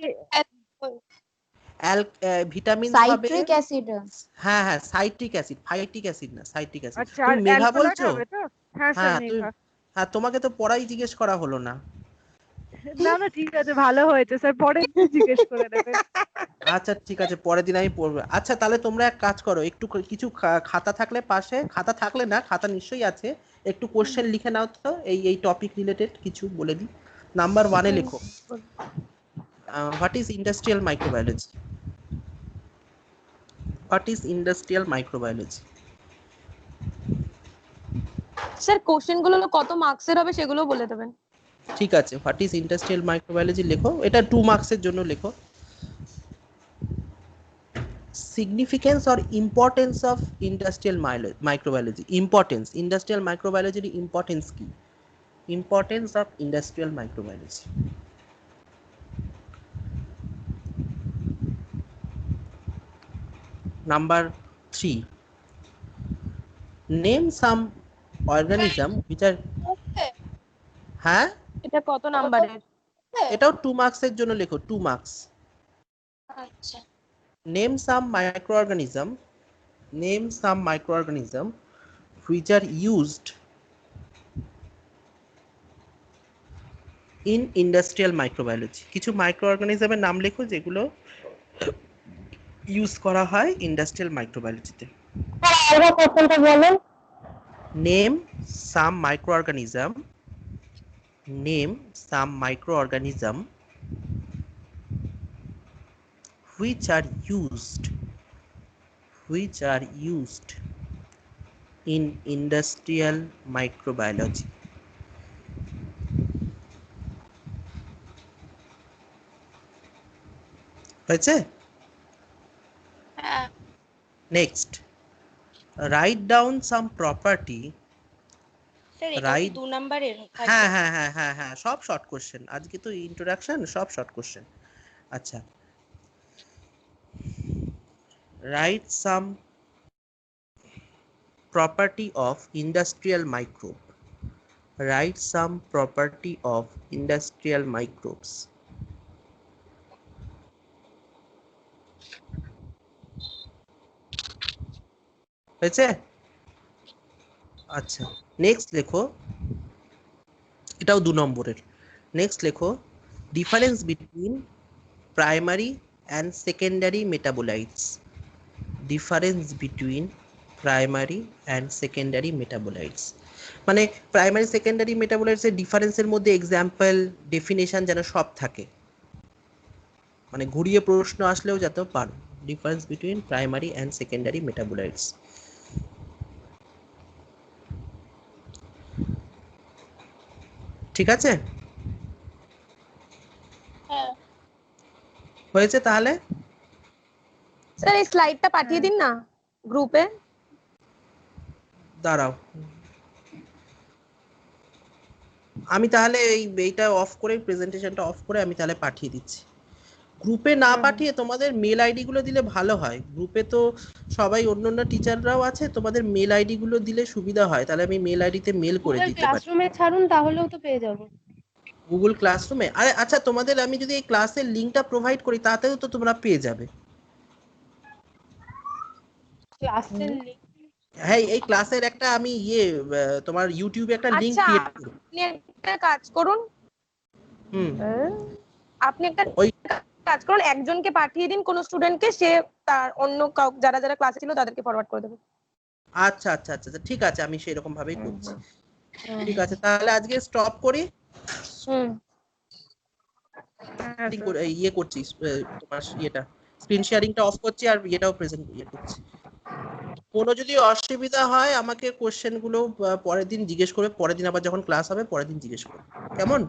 ভিটামিন হবে সাইট্রিক অ্যাসিড। হ্যাঁ হ্যাঁ, সাইট্রিক অ্যাসিড, ফাইটিক অ্যাসিড না, সাইট্রিক অ্যাসিড। আচ্ছা, আর তুমি মেঘা অ্যালকোলয়েড বলছো? হবে তো? হ্যাঁ স্যার, হ্যাঁ তুমি, মেঘা। হ্যাঁ তোমাকে তো পড়াই জিজ্ঞেস করা হলো না। না না, ঠিক আছে, ভালো হয়েছে স্যার, পরে জিজ্ঞেস করে নেবেন। আচ্ছা ঠিক আছে, পরের দিন আমি পড়বো। আচ্ছা তাহলে তোমরা এক কাজ করো, একটু কিছু খাতা থাকলে পাশে, খাতা থাকলে না, খাতা নিশ্চয়ই আছে, একটু কোশ্চেন লিখে নাও তো, এই টপিক রিলেটেড কিছু বলে দিই। নাম্বার 1-এ লেখো, what is industrial microbiology? What is industrial microbiology? Sir question গুলো কত মার্কসের হবে সেগুলো বলে দেবেন। ঠিক আছে, হোয়াট ইজ ইন্ডাস্ট্রিয়াল মাইক্রোবায়োলজি লেখো, এটা 2 মার্কসের জন্য লেখো। Significance or importance of industrial microbiology. Importance, industrial মাইক্রোবায়োলজির ইম্পর্টেন্স কি? Importance of industrial microbiology. Number 3, name some organism which are, হ্যাঁ এটা কত নাম্বারের? এটাও 2 মার্কসের জন্য লেখো, 2 মার্কস। আচ্ছা, Name some microorganism, name some microorganism which are used in industrial microbiology. কিছু মাইক্রোঅর্গানিজমের নাম লেখো যেগুলো ইউজ করা হয় industrial মাইক্রোবায়োলজিতে। Name some microorganism, name some microorganism which are used in industrial microbiology. হয়েছে? হ্যাঁ, নেক্সট, রাইট ডাউন সাম প্রপার্টি। স্যার এটা কি Right. 2 নাম্বারের? হ্যাঁ হ্যাঁ হ্যাঁ হ্যাঁ হ্যাঁ, সব শর্ট কোশ্চেন, আজকে তো ইন্ট্রোডাকশন, সব শর্ট কোশ্চেন। আচ্ছা, write some property of industrial microbe, write some property of industrial microbes. হয়েছে? আচ্ছা, নেক্সট লেখো, এটাও 2 নম্বরের। নেক্সট লেখো, difference between primary and secondary metabolites. Difference between primary and secondary metabolites, মানে প্রাইমারি সেকেন্ডারি মেটাবোলাইটস এর ডিফারেন্সের মধ্যে এক্সাম্পল, ডেফিনেশন যেন সব থাকে, মানে ঘুরিয়ে প্রশ্ন আসলেও যাতে পারো। Difference between primary and secondary metabolites. ঠিক আছে? হ্যাঁ, হয়েছে তাহলে? স্যার এই স্লাইডটা পাঠিয়ে দিন না গ্রুপে। দাঁড়াও, আমি তাহলে এইটা অফ করে, প্রেজেন্টেশনটা অফ করে আমি তাহলে পাঠিয়ে দিচ্ছি। গ্রুপে না পাঠিয়ে তোমাদের মেল আইডি গুলো দিলে ভালো হয়। গ্রুপে তো সবাই অন্য টিচাররাও আছে, তোমাদের মেল আইডি গুলো দিলে সুবিধা হয়, তাহলে আমি মেল আইডিতে মেল করে দিতে পারি। ক্লাসরুমে ছাড়ুন তাহলেও তো পেয়ে যাবো। গুগল ক্লাসরুমে? আরে আচ্ছা, তোমাদের আমি যদি এই ক্লাসের লিংকটা প্রোভাইড করি তাতেও তো তোমরা পেয়ে যাবে। ক্লাসের লিংক? হ্যাঁ, এই ক্লাসের একটা আমি তোমার ইউটিউবে একটা লিংক আচ্ছা, ক্রিয়েট করব। আপনি একটা কাজ করুন, আপনি একটা ওই কাজ করুন, একজনকে পাঠিয়ে দিন, কোন স্টুডেন্টকে, সে তার অন্য যারা যারা ক্লাসে ছিল তাদেরকে ফরওয়ার্ড করে দেবে। আচ্ছা আচ্ছা আচ্ছা, ঠিক আছে, আমি সেরকম ভাবেই করছি। ঠিক আছে, তাহলে আজকে স্টপ করি। করছি, তোমার স্ক্রিন শেয়ারিংটা অফ করছি, আর এটাও প্রেজেন্ট করছি। কোনো যদি অসুবিধা হয় আমাকে কোশ্চেন গুলো পরের দিন জিজ্ঞেস করবে, পরের দিন আবার যখন ক্লাস হবে পরের দিন জিজ্ঞেস করবে, কেমন?